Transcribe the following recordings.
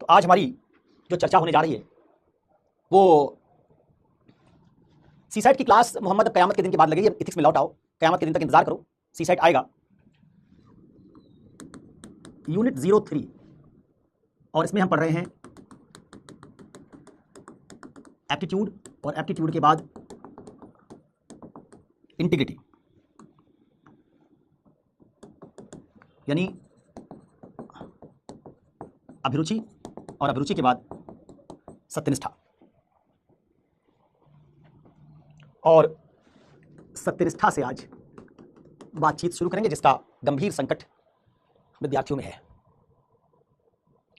तो आज हमारी जो चर्चा होने जा रही है वो सीसेट की क्लास मोहम्मद अब कयामत के दिन के बाद लगेगी। इथिक्स में लौट आओ, कयामत के दिन तक इंतजार करो, सीसेट आएगा यूनिट 03 और इसमें हम पढ़ रहे हैं एप्टीट्यूड और एप्टीट्यूड के बाद इंटीग्रिटी, यानी अभिरुचि और अभिरुचि के बाद सत्यनिष्ठा। और सत्यनिष्ठा से आज बातचीत शुरू करेंगे जिसका गंभीर संकट विद्यार्थियों में है।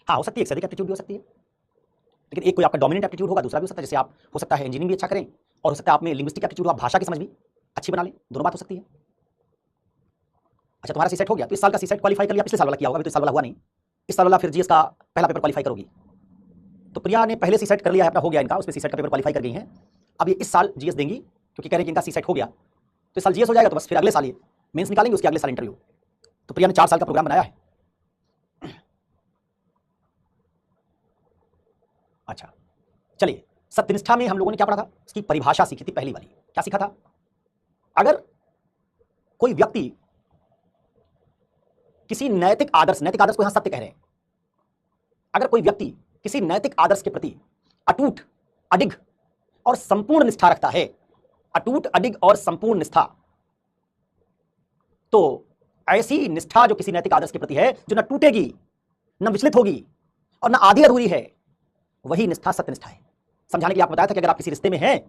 हाँ, हो सकती है एक से अधिक एप्टीट्यूड भी हो सकती है, लेकिन एक कोई आपका डोमिनेंट एप्टीट्यूड होगा, दूसरा भी हो सकता है। जैसे आप हो सकता है इंजीनियरिंग भी अच्छा करें और हो सकता है आप में लिंग्विस्टिक एप्टीट्यूड हो, आप भाषा की समझ भी अच्छी बना लें, दोनों बात हो सकती है। अच्छा, तुम्हारा सीसेट हो गया तो इस साल का सीसेट क्वालीफाई कर लिया, पिछले साल वाला किया होगा, अभी तो इस साल वाला हुआ नहीं। इस साल वाला फिर जीएस का पहला पेपर क्वालीफाई करोगी। तो प्रिया ने पहले सीसेट कर लिया है अपना, हो गया इनका, उसमें सीसेट का पेपर क्वालीफाई कर गई हैं। अब ये इस साल जीएस देंगी क्योंकि कह रहे हैं कि इनका सीसेट हो गया, तो इस साल जीएस हो जाएगा तो बस फिर अगले साल ये मेंस निकालेंगे, उसके अगले साल इंटरव्यू। तो प्रिया ने 4 साल का प्रोग्राम बनाया है। अच्छा चलिए, सत्यनिष्ठा में हम लोगों ने क्या पढ़ा था, उसकी परिभाषा सीखी थी पहली वाली। क्या सीखा था? अगर कोई व्यक्ति किसी नैतिक आदर्श को यहां सत्य कह रहे हैं, अगर कोई व्यक्ति किसी नैतिक आदर्श के प्रति अटूट, अडिग और संपूर्ण निष्ठा रखता है, अटूट, अडिग और संपूर्ण निष्ठा, तो ऐसी निष्ठा जो किसी नैतिक आदर्श के प्रति है, जो न टूटेगी, न विचलित होगी और न आधी अधूरी है, वही निष्ठा सत्यनिष्ठा है। समझाने के लिए आपको बताया था कि अगर आप किसी रिश्ते में हैं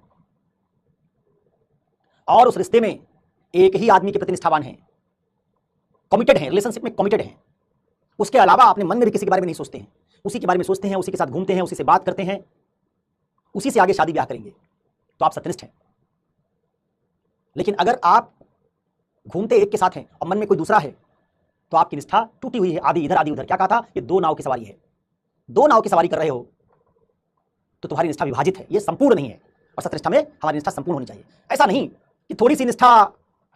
और उस रिश्ते में एक ही आदमी के प्रति निष्ठावान हैं, कमिटेड हैं, रिलेशनशिप में कमिटेड हैं, उसके अलावा अपने मन में भी किसी के बारे में नहीं सोचते हैं, उसी के बारे में सोचते हैं, उसी के साथ घूमते हैं, उसी से बात करते हैं, उसी से आगे शादी ब्याह करेंगे, तो आप सत्यनिष्ठ हैं। लेकिन अगर आप घूमते एक के साथ हैं और मन में कोई दूसरा है, तो आपकी निष्ठा टूटी हुई है, आधी इधर आधी उधर। क्या कहा था? ये 2 नाव की सवारी है, 2 नाव की सवारी कर रहे हो तो तुम्हारी निष्ठा विभाजित है, ये संपूर्ण नहीं है। और सत्यनिष्ठा में हमारी निष्ठा संपूर्ण होनी चाहिए। ऐसा नहीं कि थोड़ी सी निष्ठा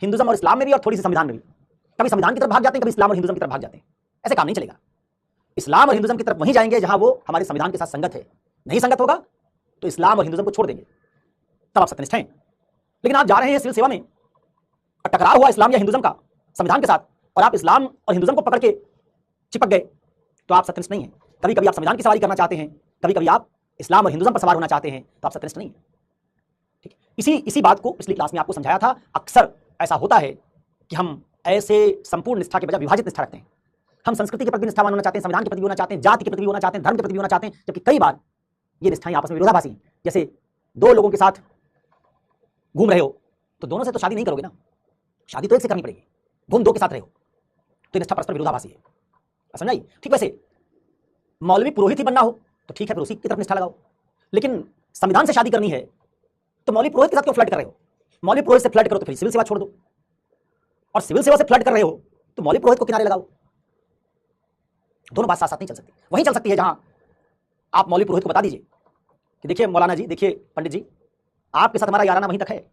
हिंदुज्म और इस्लाम में भी और थोड़ी सी संविधान में भी, कभी संविधान की तरफ भाग जाते हैं, कभी इस्लाम और हिंदुज्म की तरफ भाग जाते हैं। ऐसे काम नहीं चलेगा। इस्लाम और हिंदुज्म की तरफ वहीं जाएंगे जहां वो हमारे संविधान के साथ संगत है, नहीं संगत होगा तो इस्लाम और हिंदुज्म को छोड़ देंगे, तब आप सत्यनिष्ठ हैं। लेकिन आप जा रहे हैं सिविल सेवा में और टकराव हुआ इस्लाम या हिंदुज्म का संविधान के साथ, और आप इस्लाम और हिंदुज्म को पकड़ के चिपक गए, तो आप सत्यनिष्ठ नहीं हैं। कभी कभी आप संविधान की सवारी करना चाहते हैं, कभी कभी आप इस्लाम और हिंदुज्म पर सवार होना चाहते हैं, तो आप सत्यनिष्ठ नहीं हैं। ठीक है, इसी बात को पिछली क्लास में आपको समझाया था। अक्सर ऐसा होता है कि हम ऐसे संपूर्ण निष्ठा के बजाय विभाजित निष्ठा रखते हैं। हम संस्कृति के प्रति निष्ठावान होना चाहते हैं, संविधान के प्रति होना चाहते हैं, जाति के प्रति होना चाहते हैं, धर्म के प्रति होना चाहते हैं, जबकि कई बार ये निष्ठाएं आपस में विरोधाभासी हैं। जैसे 2 लोगों के साथ घूम रहे हो तो दोनों से तो शादी नहीं करोगे ना, शादी तो एक से करनी पड़ेगी। घूम 2 के साथ रहे हो तो निष्ठा परस्पर विरोधाभासी है। समझाइए? ठीक वैसे मौलवी पुरोहित ही बनना हो तो ठीक है, फिर उसी की तरफ निष्ठा लगाओ। लेकिन संविधान से शादी करनी है तो मौलवी पुरोहित के साथ क्यों फ्लर्ट कर रहे हो? मौलवी पुरोहित से फ्लर्ट करो तो फिर सिविल सेवा छोड़ दो, और सिविल सेवा से फ्लर्ट कर रहे हो तो मौलवी पुरोहित को किनारे लगाओ। दोनों बात साथ साथ नहीं चल सकती। वहीं चल सकती है जहां आप मौलवी पुरोहित को बता दीजिए कि देखिए मौलाना जी, देखिए पंडित जी, आपके साथ हमारा याराना वहीं तक है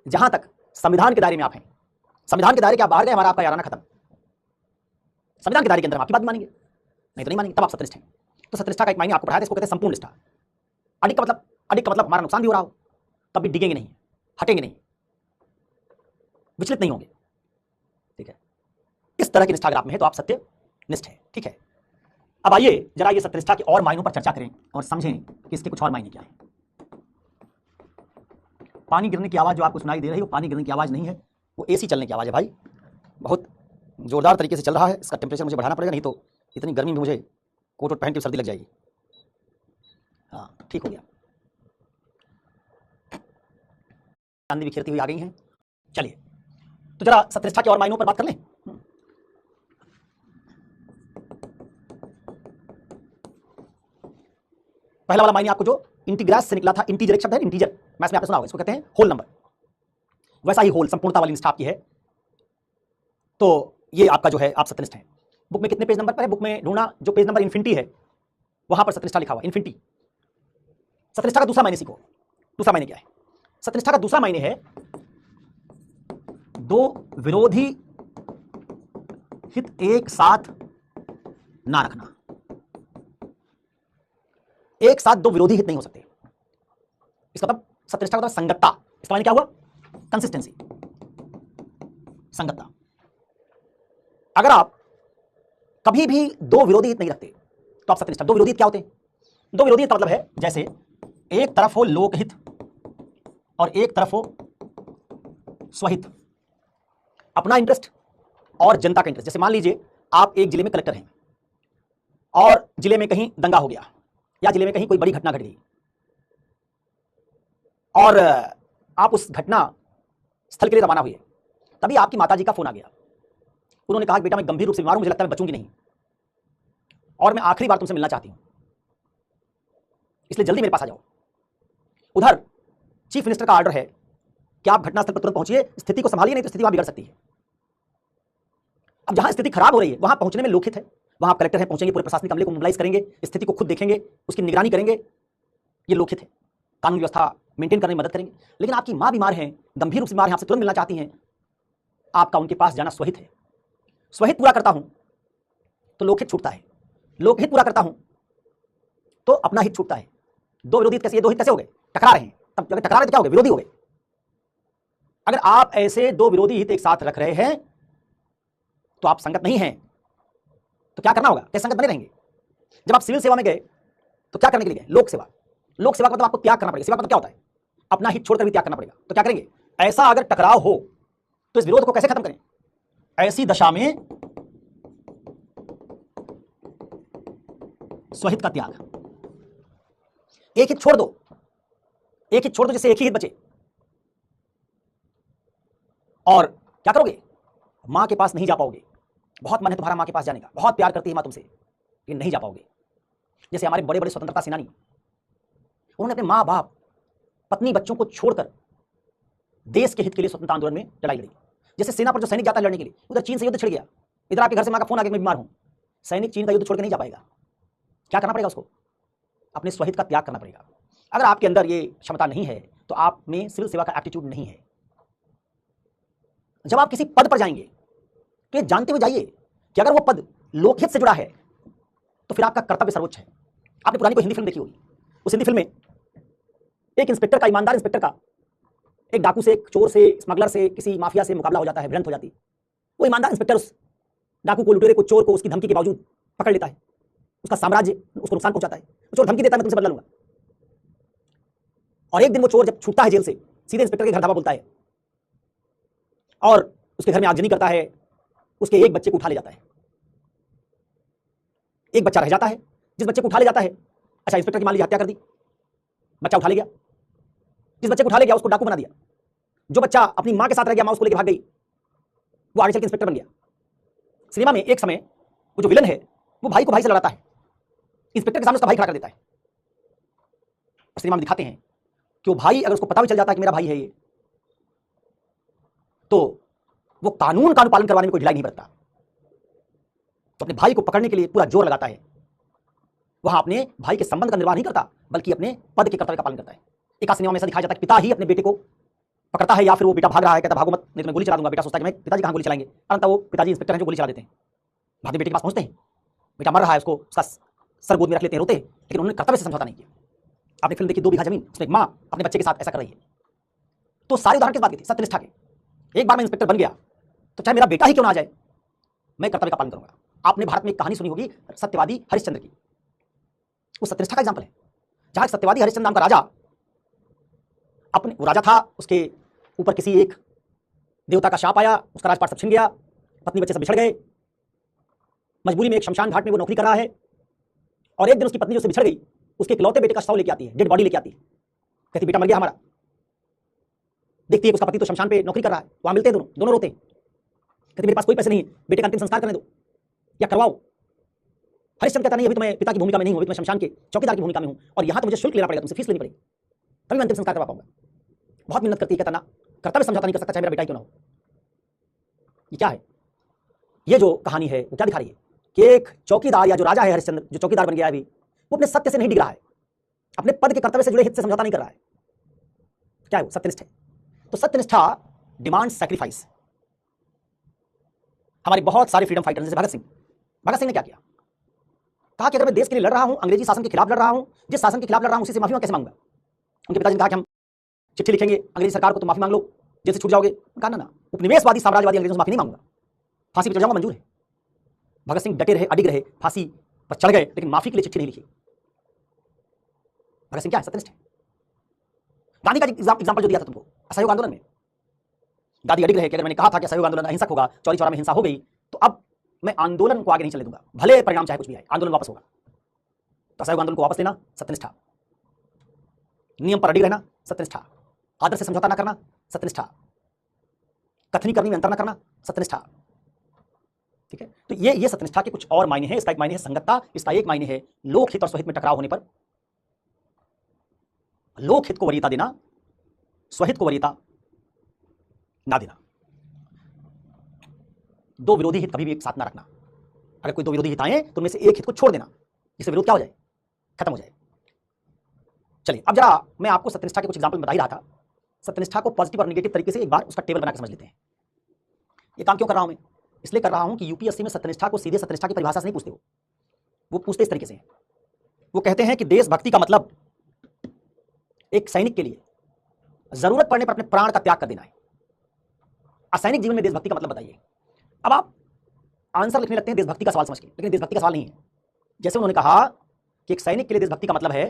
जहां तक संविधान के दायरे में आप हैं। संविधान के दायरे के आप बाहर गए, हमारा आपका याराना खत्म। संविधान के दायरे के अंदर हम आपकी बात मानेंगे, नहीं तो नहीं मानेंगे, तब आप सत्यनिष्ठ हैं। तो सत्यनिष्ठा का एक मायने आपको पढ़ाया था, इसको कहते हैं संपूर्ण निष्ठा। अडिग का मतलब हमारा नुकसान भी हो रहा हो तब भी डिगेंगे नहीं, हटेंगे नहीं, विचलित नहीं होंगे। ठीक है, इस तरह की निष्ठा अगर आप में है तो आप सत्यनिष्ठ है। ठीक है, अब आइए जरा ये सत्यनिष्ठा के और मायनों पर चर्चा करें और समझें कि इसके कुछ और मायने क्या है। पानी गिरने की आवाज जो आपको सुनाई दे रही है, वो पानी गिरने की आवाज नहीं है, वो एसी चलने की आवाज है भाई। बहुत जोरदार तरीके से चल रहा है, इसका टेम्परेचर मुझे बढ़ाना पड़ेगा, नहीं तो इतनी गर्मी में मुझे कोट वोट पहन के सर्दी लग जाएगी। हाँ, ठीक हो गया। चांदी बिखेरती हुई आ गई हैं। चलिए तो जरा सत्यनिष्ठा के और मायनों पर बात कर लें। पहला वाला मायने आपको जो इंटीग्रास से निकला था, इंटीजर एक शब्द है, इंटीजर मैथ्स में आपने सुना होगा, इसको कहते हैं होल नंबर। वैसा ही होल, संपूर्णता वाली निष्ठा आपकी है, तो ये आपका जो है आप सत्यनिष्ठ हैं। बुक में कितने पेज नंबर पर है? बुक में ढूंढना, जो पेज नंबर इन्फिनिटी है वहां पर सत्यनिष्ठा लिखा हुआ, इन्फिनिटी। सत्यनिष्ठा का दूसरा मायने सीखो। दूसरा मायने क्या है? सत्यनिष्ठा का दूसरा मायने है 2 विरोधी हित एक साथ ना रखना। एक साथ दो विरोधी हित नहीं हो सकते। इसका मतलब सत्यनिष्ठा का मतलब संगतता। इसका माने क्या हुआ? कंसिस्टेंसी, संगतता। अगर आप कभी भी दो विरोधी हित नहीं रखते तो आप सत्यनिष्ठा। दो विरोधी हित क्या होते हैं? दो विरोधी हित का मतलब है जैसे एक तरफ हो लोकहित और एक तरफ हो स्वहित, अपना इंटरेस्ट और जनता का इंटरेस्ट। जैसे मान लीजिए आप एक जिले में कलेक्टर हैं और जिले में कहीं दंगा हो गया या जिले में कहीं कोई बड़ी घटना घट गई और आप उस घटना स्थल के लिए रवाना हुए। तभी आपकी माताजी का फोन आ गया। उन्होंने कहा कि बेटा मैं गंभीर रूप से बीमार हूं, मुझे लगता है मैं बचूंगी नहीं और मैं आखिरी बार तुमसे मिलना चाहती हूं, इसलिए जल्दी मेरे पास आ जाओ। उधर चीफ मिनिस्टर का ऑर्डर है कि आप घटनास्थल पर तुरंत पहुंचिए, स्थिति को संभालिए, नहीं तो स्थिति वहां बिगड़ सकती है। अब जहां स्थिति खराब हो रही है वहां पहुंचने में लोकहित है, वहां आप कलेक्टर हैं, पहुंचेंगे, पूरे प्रशासनिक अमले को मोबिलाइज करेंगे, स्थिति को खुद देखेंगे, उसकी निगरानी करेंगे, ये लोकहित है, कानून व्यवस्था मेंटेन करने में मदद करेंगे। लेकिन आपकी मां बीमार है, गंभीर रूप से बीमार है, आपसे तुरंत मिलना चाहती हैं, आपका उनके पास जाना स्वहित है। स्वहित पूरा करता हूं तो लोकहित छूटता है, लोकहित पूरा करता हूं तो अपना हित छूटता है। दो विरोधी कैसे? ये दो हित कैसे हो गए? टकरा रहे हैं। तब अगर टकरा रहे तो क्या हो गए? विरोधी हो गए। अगर आप ऐसे दो विरोधी हित एक साथ रख रहे हैं तो आप संगत नहीं हैं। तो क्या करना होगा? कैसे संगत बने रहेंगे? जब आप सिविल सेवा में गए तो क्या करने के लिए गए? लोक सेवा। लोक सेवा का मतलब आपको त्याग करना पड़ेगा। सेवा का मतलब क्या होता है? अपना हित छोड़कर भी त्याग करना पड़ेगा। तो क्या करेंगे? ऐसा अगर टकराव हो तो इस विरोध को कैसे खत्म करें? ऐसी दशा में स्वहित का त्याग। एक हित छोड़ दो, एक हित छोड़ दो जिससे एक ही हित बचे। और क्या करोगे? मां के पास नहीं जा पाओगे। बहुत मन है तुम्हारा मां के पास जाने का, बहुत प्यार करती है मां तुमसे, लेकिन नहीं जा पाओगे। जैसे हमारे बड़े बड़े स्वतंत्रता सेनानी, उन्होंने अपने मां बाप, पत्नी, बच्चों को छोड़कर देश के हित के लिए स्वतंत्रता आंदोलन में लड़ाई लड़ी। जैसे सेना पर जो सैनिक जाता है लड़ने के लिए, उधर चीन से युद्ध छिड़ गया, इधर आपके घर से मां का फोन आ गया मैं बीमार हूं, सैनिक चीन का युद्ध छोड़ के नहीं जा पाएगा। क्या करना पड़ेगा उसको? अपने स्वहित का त्याग करना पड़ेगा। अगर आपके अंदर ये क्षमता नहीं है तो आप में सिविल सेवा का एप्टीट्यूड नहीं है। जब आप किसी पद पर जाएंगे तो ये जानते हुए जाइए कि अगर वो पद लोकहित से जुड़ा है तो फिर आपका कर्तव्य सर्वोच्च है। आपने पुरानी कोई हिंदी फिल्म देखी होगी, उस हिंदी फिल्म में एक इंस्पेक्टर का, ईमानदार इंस्पेक्टर का, एक डाकू से, एक चोर से, स्मगलर से, किसी माफिया से मुकाबला हो जाता है, भिड़ंत हो जाती है। वो ईमानदार इंस्पेक्टर उस डाकू को, लुटेरे को, चोर को उसकी धमकी के बावजूद पकड़ लेता है, उसका साम्राज्य उसको नुकसान पहुंचाता है। वो चोर धमकी देता है मैं तुमसे बदला लूंगा, और एक दिन वो चोर जब छूटता है जेल से, सीधे इंस्पेक्टर के घर धावा बोलता है और उसके घर में आगजनी करता है, उसके एक बच्चे को उठा ले जाता है। एक बच्चा रह जाता है, जिस बच्चे को उठा ले जाता है, अच्छा इंस्पेक्टर की मान लीजिए हत्या कर दी, बच्चा उठा ले गया, जिस बच्चे को उठा ले गया उसको डाकू बना दिया, जो बच्चा अपनी मां के साथ रह गया, मां उसको लेकर भाग गई, वो आगे चल के इंस्पेक्टर बन गया। सिनेमा में एक समय वो जो विलन है वो भाई को भाई से लड़ाता है, इंस्पेक्टर के सामने उसका भाई खड़ा कर देता है। और सिनेमा में दिखाते हैं कि वो भाई, अगर उसको पता भी चल जाता है कि मेरा भाई है ये, तो वो कानून का अनुपालन करवाने में कोई ढिलाई नहीं बरतता, तो अपने भाई को पकड़ने के लिए पूरा जोर लगाता है। वहां अपने भाई के संबंध का निर्वाह नहीं करता बल्कि अपने पद के कर्तव्य का पालन करता है। एक सिनेमा में ऐसा दिखाया जाता है कि पिता ही अपने बेटे को पकड़ता है, या फिर वो बेटा भाग रहा है, कहता भागो मत नहीं तो मैं गोली चला दूंगा। बेटा सोचता है कि मैं पिताजी कहां गोली चलाएंगे, अंत वो पिताजी इंस्पेक्टर हैं जो गोली चला देते हैं। भागते बेटे के पास पहुंचते हैं, बेटा मर रहा है, उसको उसका सर गोद में रख लेते हैं, रोते हैं, लेकिन उन्होंने कर्तव्य से समझौता नहीं किया। आपने फिल्म देखी 2 बीघा जमीन, उसमें एक मां अपने बच्चे के साथ ऐसा कर रही है। तो सारे उदाहरण किस बात के थे? सत्यनिष्ठा के। एक बार मैं इंस्पेक्टर बन गया तो चाहे मेरा बेटा ही क्यों ना आ जाए, मैं कर्तव्य का पालन करूंगा। आपने भारत में एक कहानी सुनी होगी सत्यवादी हरिश्चंद्र की, वो सत्यनिष्ठा का एग्जाम्पल है। जहां सत्यवादी हरिश्चंद्र नाम का राजा, अपने वो राजा था, उसके ऊपर किसी एक देवता का शाप आया, उसका राजपाट सब छिन गया, पत्नी बच्चे सब बिछड़ गए, मजबूरी में एक शमशान घाट में वो नौकरी कर रहा है, और एक दिन उसकी पत्नी जो उससे बिछड़ गई उसके इकलौते बेटे का शव लेके आती है, डेड बॉडी लेके आती है, कहती बेटा मर गया हमारा। देखती है उसका पति तो शमशान पे नौकरी कर रहा है, वहां मिलते हैं दोनों, दोनों रोते हैं, कहती मेरे पास कोई पैसे नहीं है, बेटे का अंतिम संस्कार करने दो या करवाओ। हरिश्चंद्र कहता नहीं, अभी तो मैं पिता की भूमिका में नहीं हूं, अभी तो मैं शमशान के चौकीदार की भूमिका में हूं, और यहां तो मुझे शुल्क लेना पड़ेगा, तुमसे फीस लेनी पड़ेगी, तभी मैं अंतिम संस्कार करवा पाऊंगा। बहुत मेहनत करती है, कहता ना कर्तव्य समझौता नहीं कर सकता चाहे मेरा बेटा ही क्यों ना हो। ये क्या है? ये जो कहानी है वो क्या दिखा रही है कि एक चौकीदार या जो राजा है हरिश्चंद्र, जो चौकीदार बन गया है अभी, वो अपने सत्य से नहीं डिग रहा है, अपने पद के कर्तव्य से जुड़े हित से समझौता नहीं कर रहा है। क्या है वो? सत्यनिष्ठा। तो सत्यनिष्ठा डिमांड सैक्रिफाइस। हमारे बहुत सारे फ्रीडम फाइटर्स जैसे भगत सिंह ने क्या किया? कहा कि अगर मैं देश के लिए लड़ रहा हूं, अंग्रेजी शासन के खिलाफ लड़ रहा हूं, जिस शासन के खिलाफ लड़ रहा हूं उसी से माफी कैसे मांगूंगा। उनके पिताजी ने कहा कि हम चिट्ठी लिखेंगे अंग्रेजी सरकार को, तो माफी मांग लो, जैसे छूट जाओगे। कहा ना, उपनिवेशवादी साम्राज्यवादी अंग्रेजों से माफी नहीं मांगूंगा, फांसी पर चढ़ जाऊंगा, मंजूर है। भगत सिंह डटे रहे, अडिग रहे, फांसी पर चढ़ गए, लेकिन माफी के लिए चिट्ठी नहीं लिखी। भगत सिंह क्या है? सत्यनिष्ठ है। गांधी का एग्जाम्पल जो दिया था तुमको असहयोग आंदोलन में, गांधी अडिग रहे कि अगर मैंने कहा था कि असहयोग आंदोलन अहिंसक होगा, चौरी चौरा में हिंसा हो गई, तो अब मैं आंदोलन को आगे नहीं चलने दूंगा, भले परिणाम चाहे कुछ भी आए, आंदोलन वापस होगा। तो असहयोग आंदोलन को वापस लेना सत्यनिष्ठा, नियम पर अडिग रहना सत्यनिष्ठा, आदर से समझौता न करना सत्यनिष्ठा, कथनी करनी में अंतर न करना सत्यनिष्ठा। ठीक है, तो ये सत्यनिष्ठा के कुछ और मायने हैं। इसका एक मायने है संगतता, इसका एक मायने है लोकहित और स्वहित में टकराव होने पर लोकहित को वरीयता देना, स्वहित को वरीयता ना देना। दो विरोधी हित कभी भी एक साथ ना रखना। अगर कोई दो विरोधी हित आए तो उनमें से एक हित को छोड़ देना, जिससे विरोध क्या हो जाए, खत्म हो जाए। चलिए अब जरा मैं आपको सत्यनिष्ठा के कुछ एग्जांपल बता ही रहा था। सत्यनिष्ठा को पॉजिटिव और नेगेटिव तरीके से एक बार उसका टेबल बनाकर समझ लेते हैं। ये काम क्यों कर रहा हूं मैं? इसलिए कर रहा हूं कि यूपीएससी में सत्यनिष्ठा को सीधे सत्यनिष्ठा की परिभाषा से नहीं पूछते, वो पूछते इस तरीके से। वो कहते हैं कि देशभक्ति का मतलब एक सैनिक के लिए जरूरत पड़ने पर अपने प्राण का त्याग कर देना है। असैनिक जीवन में देशभक्ति का मतलब बताइए। अब आप आंसर लिखने लगते हैं देशभक्ति का सवाल समझ के, लेकिन देशभक्ति का सवाल नहीं है। जैसे उन्होंने कहा कि एक सैनिक के लिए देशभक्ति का मतलब है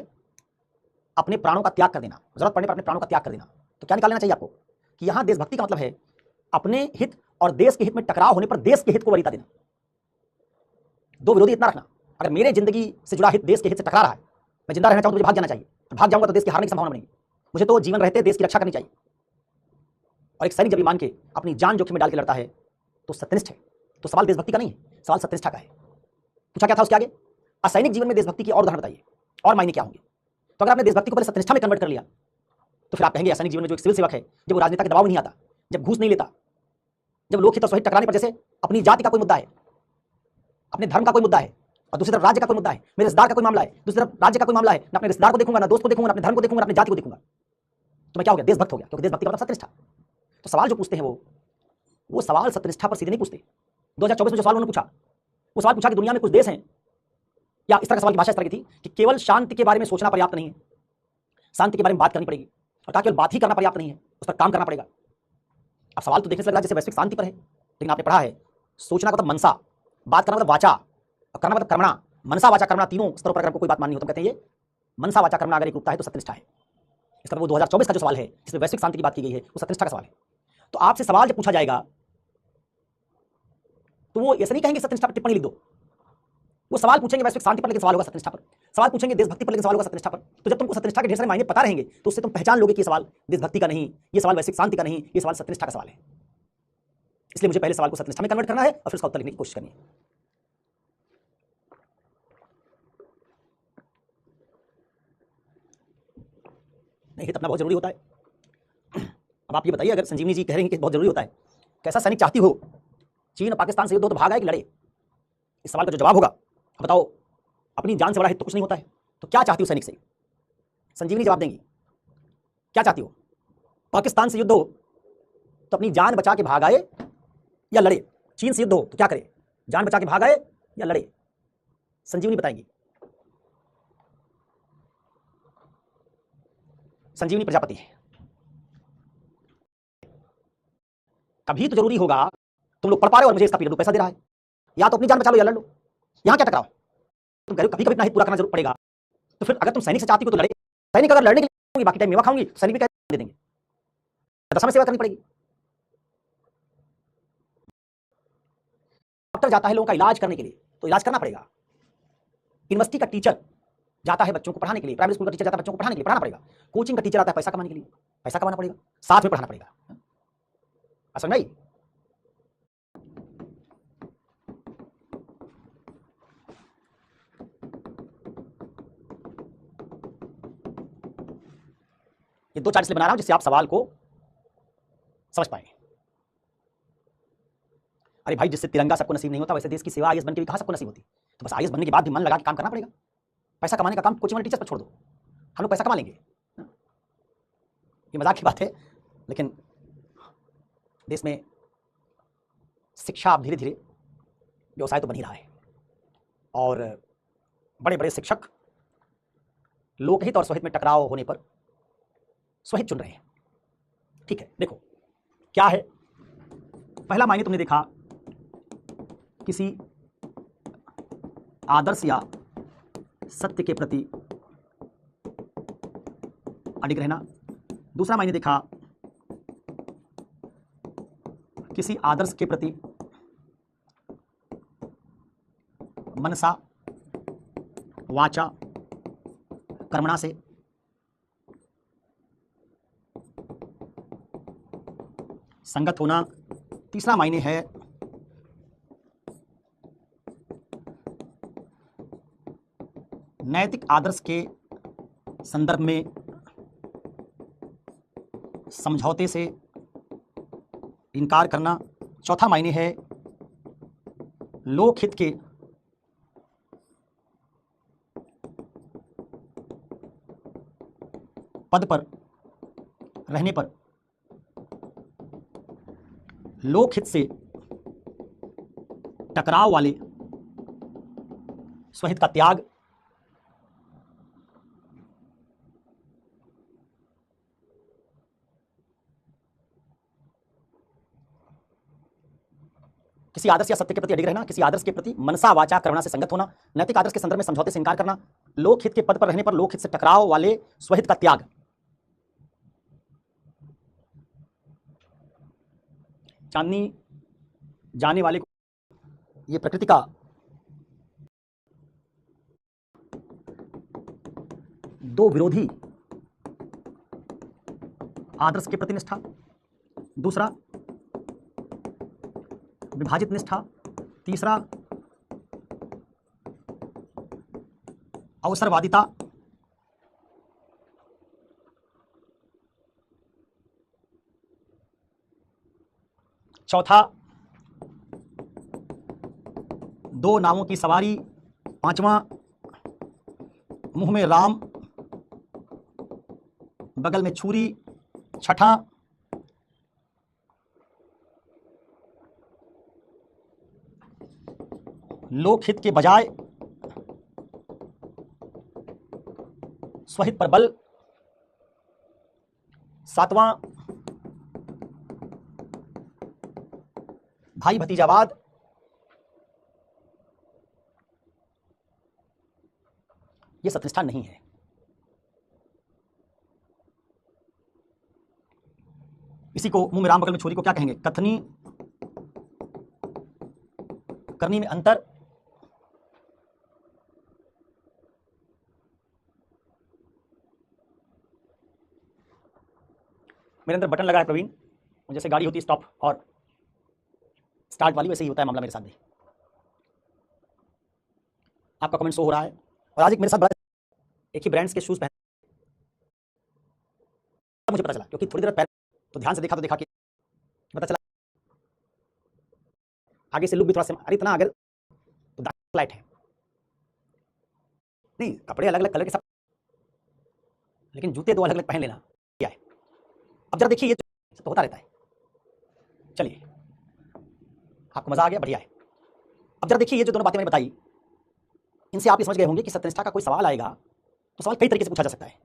अपने प्राणों का त्याग कर देना, जरूरत पड़ने पर अपने प्राणों का त्याग कर देना, तो क्या निकाल लेना चाहिए आपको कि यहां देशभक्ति का मतलब है अपने हित और देश के हित में टकराव होने पर देश के हित को वरीयता देना। दो विरोधी इतना रखना, अगर मेरे जिंदगी से जुड़ा हित देश के हित से टकरा रहा है, मैं जिंदा रहना चाहूं तो मुझे भाग जाना चाहिए, भाग जाऊंगा तो देश की हारने की संभावना बनेगी। मुझे तो जीवन रहते देश की रक्षा करनी चाहिए। और एक सैनिक जब ईमान के अपनी जान जोखिम में डाल के लड़ता है तो सत्यनिष्ठ है। तो सवाल देशभक्ति का नहीं है, सवाल सत्यनिष्ठा का है। पूछा क्या था उसके आगे? असैनिक जीवन में देशभक्ति की और उदाहरण बताइए और मायने क्या होंगे। तो अगर आपने देशभक्ति को पहले सत्यनिष्ठा में कन्वर्ट कर लिया तो फिर आप कहेंगे असैनिक जीवन में जो एक सिविल सेवक है, जब वो राजनेता के दबाव में नहीं आता, जब घूस नहीं लेता, जब लोकहित और स्वहित टकराने पर, जैसे अपनी जाति का कोई मुद्दा है, अपने धर्म का कोई मुद्दा है, और दूसरी तरफ राज्य का कोई मुद्दा है, मेरे रिश्तेदार का कोई मामला है, दूसरी तरफ राज्य का कोई मामला है, ना अपने रिश्तेदार को देखूंगा, ना दोस्त को देखूंगा, ना अपने धर्म को देखूंगा, ना अपनी जाति को देखूंगा, तो मैं क्या हो गया? देशभक्त हो गया, क्योंकि देशभक्ति का मतलब सत्यनिष्ठा। तो सवाल जो पूछते हैं वो सवाल सत्यनिष्ठा पर सीधे नहीं पूछते। 2024 में जो सवाल उन्होंने पूछा, वो सवाल पूछा कि दुनिया में कुछ देश हैं, या इस तरह का सवाल की भाषा इस तरह की थी कि केवल शांति के बारे में सोचना पर्याप्त नहीं है, शांति के बारे में बात करनी पड़ेगी, और कहा केवल बात ही करना पर्याप्त नहीं है, उस पर काम करना पड़ेगा। अब सवाल तो देखने से लग रहा है जैसे वैश्विक शांति पर है, लेकिन आपने पढ़ा है सोचना का मतलब मनसा, बात करना मतलब वाचा, और करना मतलब कर्मणा। मनसा वाचा कर्मणा तीनों स्तरों पर अगर आपको कोई बात माननी हो तो कहते हैं ये मनसा वाचा कर्मणा अगर एक रूपता है तो सत्यनिष्ठा है। इसका वो 2024 का जो सवाल है जिसमें वैश्विक शांति की बात की गई है वो सत्यनिष्ठा का सवाल है। तो आपसे सवाल जब पूछा जाएगा तो वो ऐसा नहीं कहेंगे सत्यनिष्ठा पर टिप्पणी लिख दो, वो सवाल पूछेंगे वैश्विक शांति पर लेकिन सवाल होगा सत्यनिष्ठा पर, सवाल पूछेंगे देशभक्ति पर लेकिन सवाल होगा सत्यनिष्ठा पर। तो जब तुमको सत्यनिष्ठा के ढेर सारे मायने पता रहेंगे तो उससे तुम पहचान लोगे कि ये सवाल देशभक्ति का नहीं, ये सवाल वैश्विक शांति का नहीं, ये सवाल सत्यनिष्ठा का सवाल है। इसलिए मुझे पहले सवाल को सत्यनिष्ठा में कन्वर्ट करना है और फिर उसका उत्तर लिखने की कोशिश करनी है। नहीं, हित अपना बहुत जरूरी होता है। अब आप ये बताइए, अगर संजीवनी जी कह रहे हैं कि बहुत जरूरी होता है, कैसा सैनिक चाहती हो? चीन और पाकिस्तान से युद्ध हो तो भाग आए कि लड़े? इस सवाल का जो जवाब होगा, बताओ, अपनी जान से बड़ा हित तो कुछ नहीं होता है, तो क्या चाहती हो सैनिक से? संजीवनी जवाब देंगी, क्या चाहती हो? पाकिस्तान से युद्ध हो तो अपनी जान बचा के भाग आए या लड़े? चीन से युद्ध हो तो क्या करे, जान बचा के भाग आए या लड़े? संजीवनी बताएंगी। संजीवनी प्रजापति है। कभी तो जरूरी होगा, तुम लोग पढ़ पा रहे हो और मुझे इसका पीरियड पैसा दे रहा है, या तो अपनी जान बचा लो या लड़ लो, यहां क्या टकराव? तुम कह रहे हो कभी कभी अपना हित पूरा करना जरूर पड़ेगा, तो फिर अगर तुम सैनिक से चाहती हो तो लड़े। सैनिक अगर लड़ने के लिए बाकी टाइम मेवा खाऊंगी, सैनिक भी दे देंगे, दशा में सेवा करनी पड़ेगी। डॉक्टर जाता है लोगों का इलाज करने के लिए तो इलाज करना पड़ेगा। यूनिवर्सिटी का टीचर जाता है बच्चों को पढ़ाने के लिए, प्राइमरी स्कूल का टीचर जाता है बच्चों को पढ़ाने के लिए, पढ़ाना पड़ेगा। कोचिंग का टीचर आता है पैसा कमाने के लिए, पैसा कमाना पड़ेगा, साथ में पढ़ाना पड़ेगा। असर नहीं। ये दो चार इसलिए बना रहा हूं जिससे आप सवाल को समझ पाए। अरे भाई, जिससे तिरंगा सबको नसीब नहीं होता वैसे देश की सेवा आईएएस बन के भी कहां सबको नसीब होती? तो बस आईएएस बनने के बाद भी मन लगा के काम करना पड़ेगा। पैसा कमाने का काम कोचिंग वाले टीचर्स पर छोड़ दो, हम लोग पैसा कमा लेंगे। ये मजाक की बात है, लेकिन देश में शिक्षा अब धीरे धीरे व्यवसाय तो बन ही रहा है, और बड़े बड़े शिक्षक लोकहित और स्वहित में टकराव होने पर स्वहित चुन रहे हैं। ठीक है, देखो क्या है। पहला मायने तुमने देखा किसी आदर्श या सत्य के प्रति अडिग रहना। दूसरा मायने देखा किसी आदर्श के प्रति मनसा वाचा कर्मणा से संगत होना। तीसरा मायने है नैतिक आदर्श के संदर्भ में समझौते से इनकार करना। चौथा मायने है लोकहित के पद पर रहने पर लोकहित से टकराव वाले स्वहित का त्याग। किसी आदर्श या सत्य के प्रति अडिग रहना, किसी आदर्श के प्रति मनसा वाचा कर्मणा से संगत होना, नैतिक आदर्श के संदर्भ में समझौते से इनकार करना, लोकहित के पद पर रहने पर लोकहित से टकराव वाले स्वहित का त्याग। चांदनी जाने वाले को ये प्रकृति का दो विरोधी आदर्श के प्रति निष्ठा, दूसरा विभाजित निष्ठा, तीसरा अवसरवादिता, चौथा दो नावों की सवारी, पांचवा मुंह में राम बगल में छुरी, छठा लोकहित के बजाय स्वहित पर बल, सातवां भाई भतीजावाद, यह सत्यनिष्ठा नहीं है। इसी को मुंह में राम बगल में छुरी को क्या कहेंगे? कथनी करनी में अंतर, मेरे अंदर बटन लगा है प्रवीण, जैसे गाड़ी होती है स्टॉप और स्टार्ट वाली, वैसे ही होता है मामला मेरे साथ भी। आपका कमेंट शो हो रहा है। और आज एक मेरे साथ बड़ा एक ही ब्रांड्स के शूज पहन मुझे पता चला, क्योंकि थोड़ी देर पहले तो ध्यान से देखा कि पता चला आगे से लुक भी थोड़ा सा, अरे इतना अगर तो लाइट है नहीं, कपड़े अलग अलग कलर के सब, लेकिन जूते दो अलग अलग पहन लेना क्या है। अब जरा देखिए, ये तो होता रहता है। चलिए, आपको मजा आ गया, बढ़िया है। अब जरा देखिए, ये जो दोनों बातें मैंने बताई, इनसे आप ये समझ गए होंगे कि सत्यनिष्ठा का कोई सवाल आएगा तो सवाल कई तरीके से पूछा जा सकता है।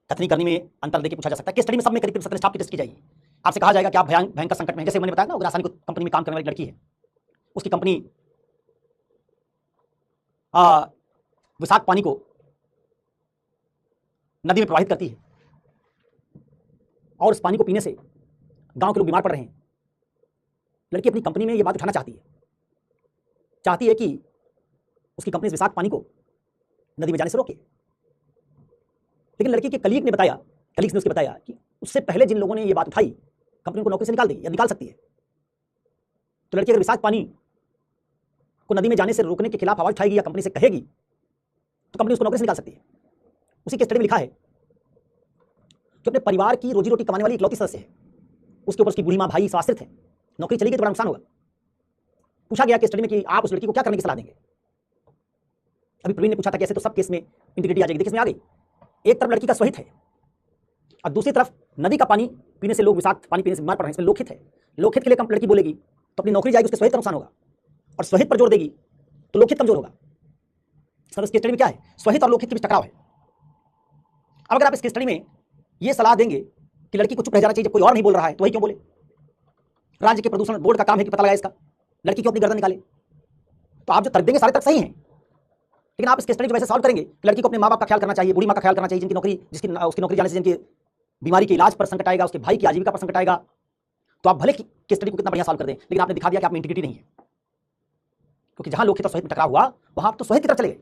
कथनी करनी में अंतर देके पूछा जा सकता है, केस स्टडी में सब में करीब सत्यनिष्ठा की टेस्ट की जाएगी। आपसे कहा जाएगा कि आप भयंकर संकट में, जैसे मैंने बताया ना, रासायनिक कंपनी में काम करने वाली लड़की है, उसकी कंपनी विषाक्त पानी को नदी में प्रवाहित करती है और उस पानी को पीने से गांव के लोग बीमार पड़ रहे हैं। लड़की अपनी कंपनी में ये बात उठाना चाहती है कि उसकी कंपनी इस विषाक्त पानी को नदी में जाने से रोके। लेकिन लड़की के कलीग ने उसके बताया कि उससे पहले जिन लोगों ने ये बात उठाई, कंपनी को नौकरी से निकाल देगी या निकाल सकती है। तो लड़की अगर विषाक्त पानी को नदी में जाने से रोकने के खिलाफ आवाज उठाएगी या कंपनी से कहेगी तो कंपनी उसको नौकरी से निकाल सकती है। उसी के स्टडी में लिखा है कि अपने परिवार की रोजी रोटी कमाने वाली इकलौती सदस्य है, उसके ऊपर उसकी बूढ़ी माँ भाई सब आश्रित है, नौकरी चली गई तो बड़ा नुकसान होगा। पूछा गया कि स्टडी में कि आप उस लड़की को क्या करने की सलाह देंगे। अभी प्रवीण ने पूछा था कैसे, तो सब केस में इंटीग्रिटी आ जाएगी। देखिए इसमें आ गई, एक तरफ लड़की का स्वहित है और दूसरी तरफ नदी का पानी पीने से लोग विषाक्त पानी पीने से बीमार पड़ रहे हैं, इसमें लोकहित है। लोकहित के लिए लड़की बोलेगी तो अपनी नौकरी जाएगी, उसके स्वहित का नुकसान होगा, और स्वहित पर जोर देगी तो लोकहित कमजोर होगा। इसका केस स्टडी में क्या है, स्वहित और लोकहित के बीच टकराव है। अब अगर आप इस केस स्टडी में ये सलाह देंगे कि लड़की को चुप रह जाना चाहिए जब कोई और नहीं बोल रहा है, तो वही क्यों बोले? राज्य के प्रदूषण बोर्ड का काम है कि पता लगाए इसका, लड़की क्यों अपनी गर्दन निकाले? तो आप जो तर्क देंगे सारे तर्क सही हैं, लेकिन आप इस केस स्टडी को वैसे सॉल्व करेंगे कि लड़की को अपने माँ बाप का ख्याल करना चाहिए, बूढ़ी माँ का ख्याल करना चाहिए, उसकी नौकरी जाने से जिनकी बीमारी के इलाज पर संकट आएगा, उसके भाई की आजीविका पर संकट आएगा। तो आप भले केस स्टडी को कितना बढ़िया सॉल्व कर दें, लेकिन आपने दिखा दिया कि आप में इंटीग्रिटी नहीं है, क्योंकि जहां लोकहित और स्वहित में टकराव हुआ वहां आप तो स्वहित की तरफ चले गए।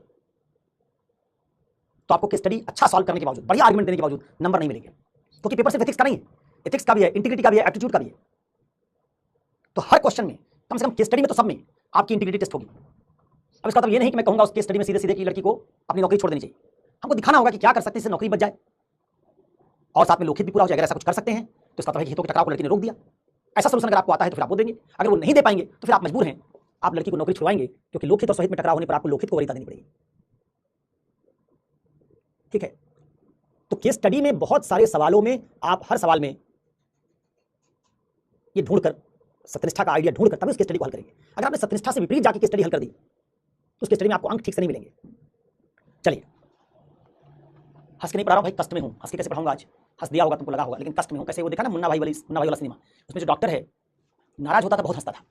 तो आपको केस स्टडी अच्छा सॉल्व करने के बावजूद, बढ़िया आर्गुमेंट देने के बावजूद नंबर नहीं मिलेंगे, क्योंकि पेपर सिर्फ एथिक्स का नहीं है, एथिक्स का भी है, इंटीग्रिटी का भी है, एप्टीट्यूड का भी है। तो हर क्वेश्चन में कम से कम केस स्टडी में तो सब में आपकी इंटीग्रिटी टेस्ट होगी। अब इसका मतलब ये नहीं कि मैं कहूंगा उस केस स्टडी में सीधे सीधे कि लड़की को अपनी नौकरी छोड़ देनी चाहिए। हमको दिखाना होगा कि क्या कर सकते हैं इससे नौकरी बच जाए और साथ में लोकहित भी पूरा हो जाए। अगर ऐसा कुछ कर सकते हैं तो इसका मतलब हितों के टकराव को लड़की ने रोक दिया। ऐसा सोल्यूशन अगर आपको आता है तो फिर आप वो देंगे, अगर वो नहीं दे पाएंगे तो फिर आप मजबूर हैं, आप लड़की को नौकरी छुड़वाएंगे, क्योंकि लोकहित और स्वहित में टकराव होने पर आपको लोकहित को वरीयता देनी पड़ेगी। ठीक है, तो केस स्टडी में बहुत सारे सवालों में आप हर सवाल में ये ढूंढकर सत्यनिष्ठा का आइडिया ढूंढकर तभी उस केस स्टडी को हल करेंगे। अगर आपने सत्यनिष्ठा से विपरीत जाके केस स्टडी हल कर दी तो उस केस स्टडी में आपको अंक ठीक से नहीं मिलेंगे। चलिए, हंस के नहीं पढ़ा रहा हूं भाई, कष्ट में हूं, हंस के कैसे पढ़ाऊंगा आज? हंस दिया होगा तुमको लगा होगा, लेकिन कष्ट में हूं। कैसे? वो देखा ना मुन्ना भाई वाला सिनेमा, उसमें जो डॉक्टर है नाराज होता था, बहुत हंसता था।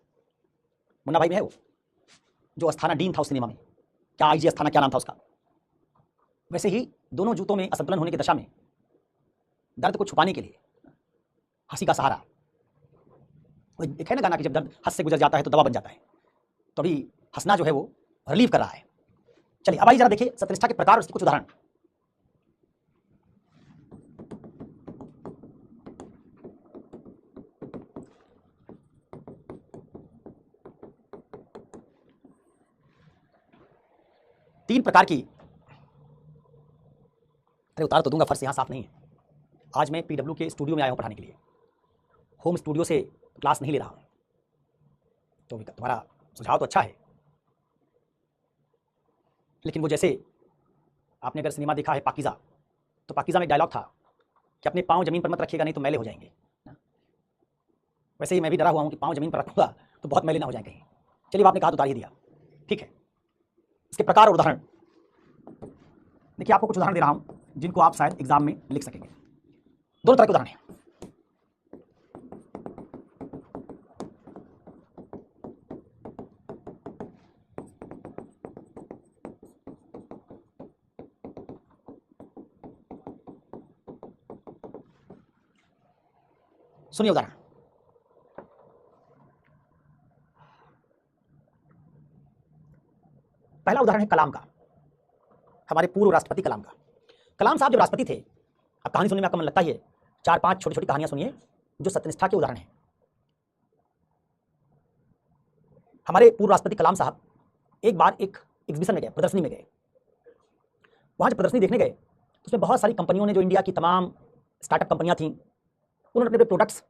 मुन्ना भाई में है वो, जो अस्थाना डीन था उस सिनेमा में, क्या आईजी अस्थाना क्या नाम था उसका। वैसे ही दोनों जूतों में असंतुलन होने की दशा में दर्द को छुपाने के लिए हंसी का सहारा। एक है ना गाना कि जब दर्द हंस से गुजर जाता है तो दवा बन जाता है। तो अभी हंसना जो है वो रिलीव कर रहा है। चलिए अब आइए जरा देखिए सत्यनिष्ठा के प्रकार और उसके कुछ उदाहरण। तीन प्रकार की, अरे उतार तो दूंगा, फर्श यहां साफ नहीं है। आज मैं पीडब्ल्यू के स्टूडियो में आया हूं पढ़ाने के लिए, होम स्टूडियो से क्लास नहीं ले रहा हूं। तो तुम्हारा सुझाव तो अच्छा है, लेकिन वो जैसे आपने अगर सिनेमा देखा है पाकीज़ा, तो पाकीज़ा में डायलॉग था कि अपने पाँव जमीन पर मत रखिएगा नहीं तो मैले हो जाएंगे। वैसे ही मैं भी डरा हुआ हूं कि पाँव जमीन पर रखूंगा तो बहुत मैले ना हो जाएंगे कहीं। चलिए आपने कहा तो उतार ही दिया, ठीक है। इसके प्रकार और उदाहरण देखिए, आपको कुछ उदाहरण दे रहा हूं जिनको आप शायद एग्जाम में लिख सकेंगे। दोनों तरह के उदाहरण हैं। सुनिए उदाहरण। पहला उदाहरण है कलाम का, हमारे पूर्व राष्ट्रपति कलाम का। कलाम साहब जब राष्ट्रपति थे, अब कहानी सुनने में आपका मन लगता ही है, 4-5 छोटी छोटी कहानियां सुनिए जो सत्यनिष्ठा के उदाहरण हैं। हमारे पूर्व राष्ट्रपति कलाम साहब एक बार एक एग्जीबिशन में गए, प्रदर्शनी में गए। वहां जब प्रदर्शनी देखने गए तो उसमें बहुत सारी कंपनियों ने, जो इंडिया की तमाम स्टार्टअप कंपनियां थीं, उन्होंने अपने प्रोडक्ट्स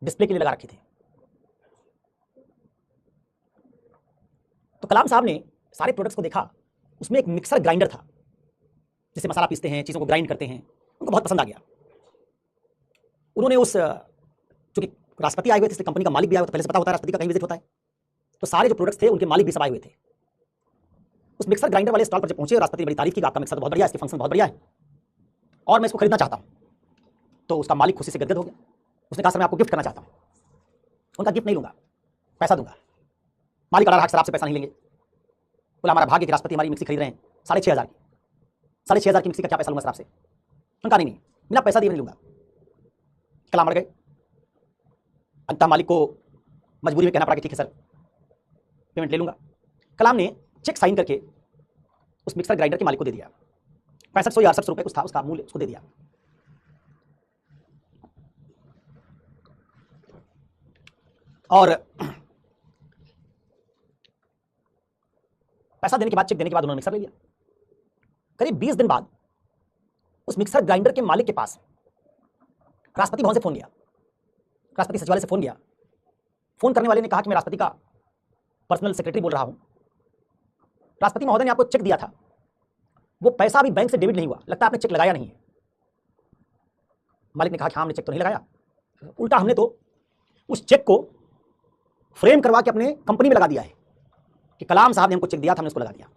डिस्प्ले के लिए लगा रखी थी। तो कलाम साहब ने सारे प्रोडक्ट्स को देखा, उसमें एक मिक्सर ग्राइंडर था जिससे मसाला पीसते हैं, चीज़ों को ग्राइंड करते हैं। उनको बहुत पसंद आ गया। उन्होंने उस, चूंकि राष्ट्रपति आए हुए थे इसलिए कंपनी का मालिक भी आया हुआ था, पहले से पता होता है राष्ट्रपति का कहीं विजिट होता है, तो सारे जो प्रोडक्ट्स थे उनके मालिक भी सब आए हुए थे। उस मिक्सर ग्राइंडर वाले स्टॉल पर जब पहुंचे, राष्ट्रपति ने बड़ी तारीफ की, आपका मिक्सर बहुत बढ़िया है, इसके फंक्शन बहुत बढ़िया है और मैं इसको खरीदना चाहता हूँ। तो उसका मालिक खुशी से गदगद हो गया। उसने कहा सर मैं आपको गिफ्ट करना चाहता हूँ। उनका गिफ्ट नहीं लूंगा, पैसा दूंगा। मालिक अड़ा रहा सर आपसे पैसा नहीं लेंगे। बोला हमारा भाग्य कि राष्ट्रपति हमारी मिक्सी खरीद रहे हैं 6,500 की, 6,500 की मिक्सी का क्या पैसा लूंगा सर आपसे। उनका नहीं, बिना पैसा दिए नहीं लूंगा। कलाम अड़ गए। अंततः मालिक को मजबूरी में कहना पड़ा कि ठीक है सर पेमेंट ले लूंगा। कलाम ने चेक साइन करके उस मिक्सर ग्राइंडर के मालिक को दे दिया। 6500 या 6800 रुपये कुछ था, उसका मूल्य उसको दे दिया। और पैसा देने के बाद, चेक देने के बाद उन्होंने मिक्सर ले लिया। करीब 20 दिन बाद उस मिक्सर ग्राइंडर के मालिक के पास राष्ट्रपति भवन से फोन गया, राष्ट्रपति सचिवालय से फोन गया। फोन करने वाले ने कहा कि मैं राष्ट्रपति का पर्सनल सेक्रेटरी बोल रहा हूं, राष्ट्रपति महोदय ने आपको चेक दिया था, वो पैसा अभी बैंक से डेबिट नहीं हुआ, लगता है आपने चेक लगाया नहीं है। मालिक ने कहा कि हाँ हमने चेक तो नहीं लगाया, उल्टा हमने तो उस चेक को फ्रेम करवा के अपने कंपनी में लगा दिया है कि कलाम साहब ने हमको चेक दिया था, हमने उसको लगा दिया।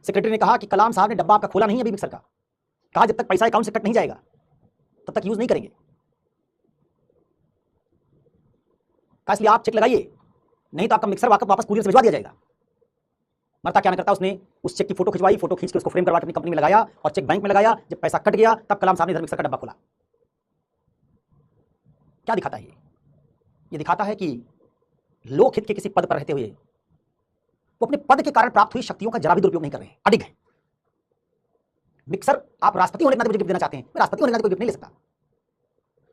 सेक्रेटरी ने कहा कि कलाम साहब ने डब्बा आपका खोला नहीं अभी मिक्सर का, कहा जब तक पैसा अकाउंट से कट नहीं जाएगा तब तक यूज नहीं करेंगे। कहा इसलिए आप चेक लगाइए, नहीं तो आपका मिक्सर वापस कुरियर से भिजवा दिया जाएगा। मरता क्या ना करता, उसने उस चेक की फोटो खिंचवाई, फोटो खींच के उसको फ्रेम करवा के अपनी कंपनी में लगाया और चेक बैंक में लगाया। जब पैसा कट गया तब कलाम साहब ने इधर मिक्सर का डब्बा खोला। क्या दिखाता है ये दिखाता है कि लोक हित के किसी पद पर रहते हुए वो अपने पद के कारण प्राप्त हुई शक्तियों का जरा भी दुरुपयोग नहीं कर रहे हैं, अडिग है। मिक्सर आप राष्ट्रपति होने के नाते मुझे गिफ्ट देना चाहते हैं, मैं राष्ट्रपति होने के नाते कोई गिफ्ट नहीं ले सकता।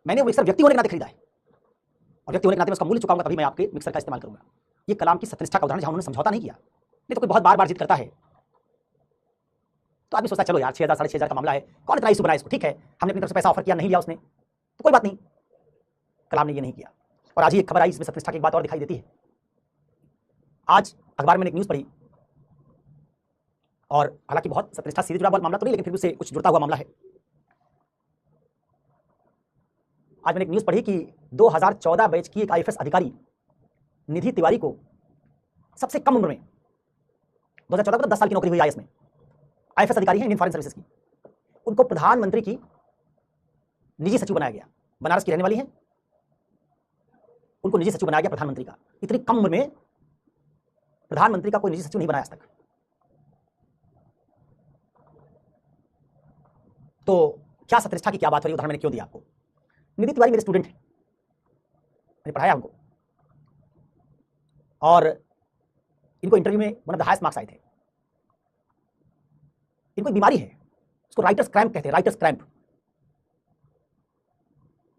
मैंने वो मिक्सर व्यक्ति होने के नाते खरीदा है और व्यक्ति होने के नाते मैं उसका मूल्य चुकाऊंगा, तभी मैं आपके मिक्सर का इस्तेमाल करूंगा। ये कलाम की सत्यनिष्ठा का उदाहरण जहां उन्होंने समझौता नहीं किया। नहीं तो कोई बहुत बार बार जिद करता है तो आदमी सोचता है चलो यार 6,000 साढ़े 6,000 का मामला है, कौन इतना इशू बनाया इसको, ठीक है हमने अपनी तरफ से पैसा ऑफर किया, नहीं लिया उसने तो कोई बात नहीं। कलाम ने ये नहीं किया। और आज ही एक खबर आई, इसमें सत्यनिष्ठा की एक बात और दिखाई देती है। आज अखबार में एक न्यूज पढ़ी, और हालांकि बहुत सत्यनिष्ठा सीधे जुड़ा हुआ मामला तो नहीं, लेकिन फिर उससे कुछ जुड़ता हुआ मामला है। आज मैंने एक न्यूज पढ़ी कि 2014 बैच की एक आईएफएस अधिकारी निधि तिवारी को सबसे कम उम्र में 2014 को 10 साल की नौकरी हुई आईएएस में, आईएफएस अधिकारी है इंडियन फॉरेन सर्विसेज की, उनको प्रधानमंत्री की निजी सचिव बनाया गया। बनारस की रहने वाली है, उनको निजी सचिव बनाया गया प्रधानमंत्री का। इतनी कम उम्र में प्रधानमंत्री का कोई निजी सचिव नहीं बनाया आज तक। तो क्या सत्यनिष्ठा की क्या बात हो रही है, उदाहरण मैंने क्यों दिया आपको। निधि तिवारी मेरे स्टूडेंट हैं, मैंने पढ़ाया उनको, और इनको इंटरव्यू में one of the highest marks आए थे। इनको एक बीमारी है, उसको राइटर्स क्रैम्प कहते हैं, राइटर्स क्रैम्प।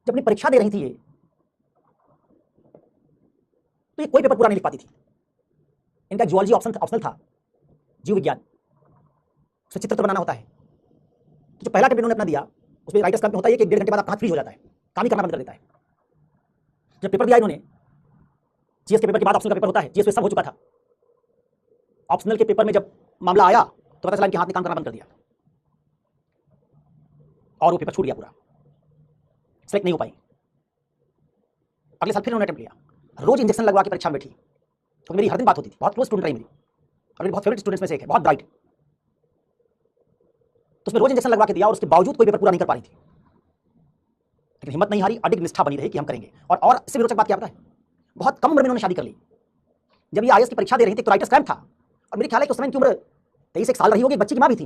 जब अपनी परीक्षा दे रही थी ये, तो ये कोई पेपर पूरा नहीं लिख पाती थी। इनका जूलॉजी ऑप्शनल था, जीव विज्ञान, उसमें चित्र तो बनाना होता है। तो जो पहला टेप इन्होंने अपना दिया, उसमें राइटर्स क्रैम्प होता है कि 1.5 घंटे बाद आपका हाथ फ्रीज हो जाता है, काम ही करना बंद कर देता है। जब पेपर दिया इन्होंने, जीएस के पेपर के बाद ऑप्शनल का पेपर होता है, जीएस में सब हो चुका था। ऑप्शनल के पेपर में जब मामला आया तो पता चला इनके हाथ ने काम करना बंद कर दिया और वो पेपर छूट गया पूरा, सेलेक्ट नहीं हो पाई। अगले साल फिर उन्होंने अटेम्प्ट लिया, रोज इंजेक्शन लगवा के परीक्षा में बैठी। तो मेरी हर दिन बात होती थी, बहुत क्लोज स्टूडेंट रही मेरी, और मेरी बहुत फेवरेट स्टूडेंट्स में से एक है, बहुत ब्राइट। तो उसमें रोज इंजेक्शन लगवा के दिया और उसके बावजूद कोई पेपर पूरा नहीं कर पा रही थी, लेकिन हिम्मत नहीं हारी, अडिग निष्ठा बनी रही कि हम करेंगे। और इससे भी रोचक बात क्या पता है, बहुत कम उम्र में उन्होंने शादी कर ली। जब ये आईएएस की परीक्षा दे रही थी तो राइटर्स क्रैम्प था, और मेरे ख्याल है कि उस समय इनकी उम्र 23 साल रही होगी। बच्ची की मां भी थी,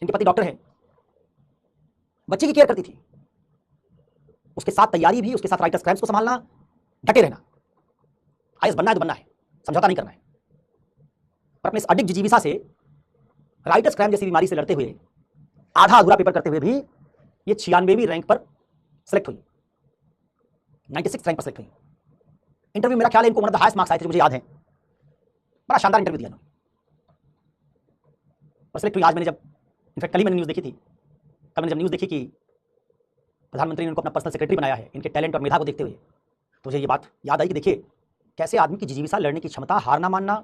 इनके पति डॉक्टर हैं, बच्चे की केयर करती थी, उसके साथ तैयारी भी, उसके साथ राइटर्स क्रैम्प्स को संभालना, डटे रहना। आईएएस बनना है तो बनना है, समझौता नहीं करना है। पर अपने इस अडिग जिजीविसा से, राइटर्स क्रैम्प जैसी बीमारी से लड़ते हुए, आधा अधूरा पेपर करते हुए भी ये 96वीं रैंक पर सेलेक्ट हुई, 96 रैंक पर सेलेक्ट हुई। इंटरव्यू मेरा ख्याल है इनको one of the highest marks आए थे, मुझे याद है। बड़ा शानदार इंटरव्यू दिया इन्होंने और सेलेक्ट हुई। आज मैंने जब, इनफैक्ट कल ही मैंने न्यूज़ देखी थी, कल मैंने जब न्यूज़ देखी कि प्रधानमंत्री ने उनको अपना पर्सनल सेक्रेटरी बनाया है, इनके टैलेंट और मेधा को देखते हुए, तो मुझे ये बात याद आई कि देखिए कैसे आदमी की जिजीविसा, लड़ने की क्षमता, हार ना मानना,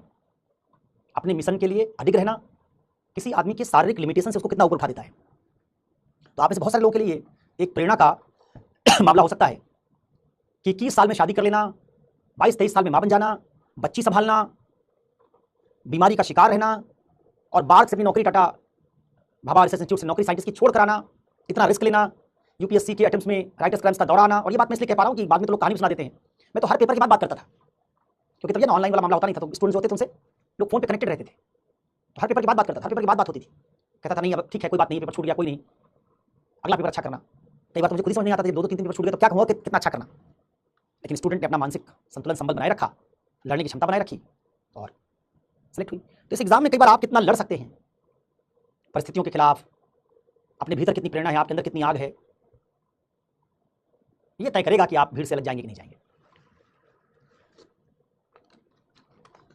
अपने मिशन के लिए अडिग रहना, किसी आदमी की शारीरिक लिमिटेशन से उसको कितना ऊपर उठा देता है। तो आप में से बहुत सारे लोगों के लिए एक प्रेरणा का मामला हो सकता है कि 21 साल में शादी कर लेना, 22-23 साल में मां बन जाना, बच्ची संभालना, बीमारी का शिकार रहना, और बाढ़ से अपनी नौकरी टाटा भाभा रिसर्च इंस्टीट्यूट से नौकरी साइंटिस्ट की छोड़ कराना, इतना रिस्क लेना, यूपीएससी के अटेम्प्ट्स में राइटर्स क्रैम्प्स का दौरा आना। और ये बात मैं इसलिए कह पा रहा हूँ कि बाद में तो लोग कहानी सुना देते हैं, मैं तो हर पेपर के बाद बात करता था, क्योंकि तब ये ऑनलाइन वाला मामला होता नहीं था, तो स्टूडेंट्स होते थे उनसे लोग फोन पे कनेक्टेड रहते थे, तो हर पेपर की बात करता था, हर पेपर की बात होती थी। कहता था नहीं अब ठीक है, कोई बात नहीं, पेपर छूट गया, कोई नहीं, अगला पेपर अच्छा करना। कई बार तो मुझे खुद ही समझ नहीं आता था, 2-2 3-3 पेपर छूट गया तो क्या हुआ, कितना अच्छा करना। लेकिन स्टूडेंट ने अपना मानसिक संतुलन संबल बनाए रखा, लड़ने की क्षमता बनाए रखी और सेलेक्ट हुई। तो इस एग्जाम में कई बार आप कितना लड़ सकते हैं परिस्थितियों के खिलाफ, अपने भीतर कितनी प्रेरणा है, आपके अंदर कितनी आग है, ये तय करेगा कि आप भीड़ से अलग जाएंगे कि नहीं जाएंगे।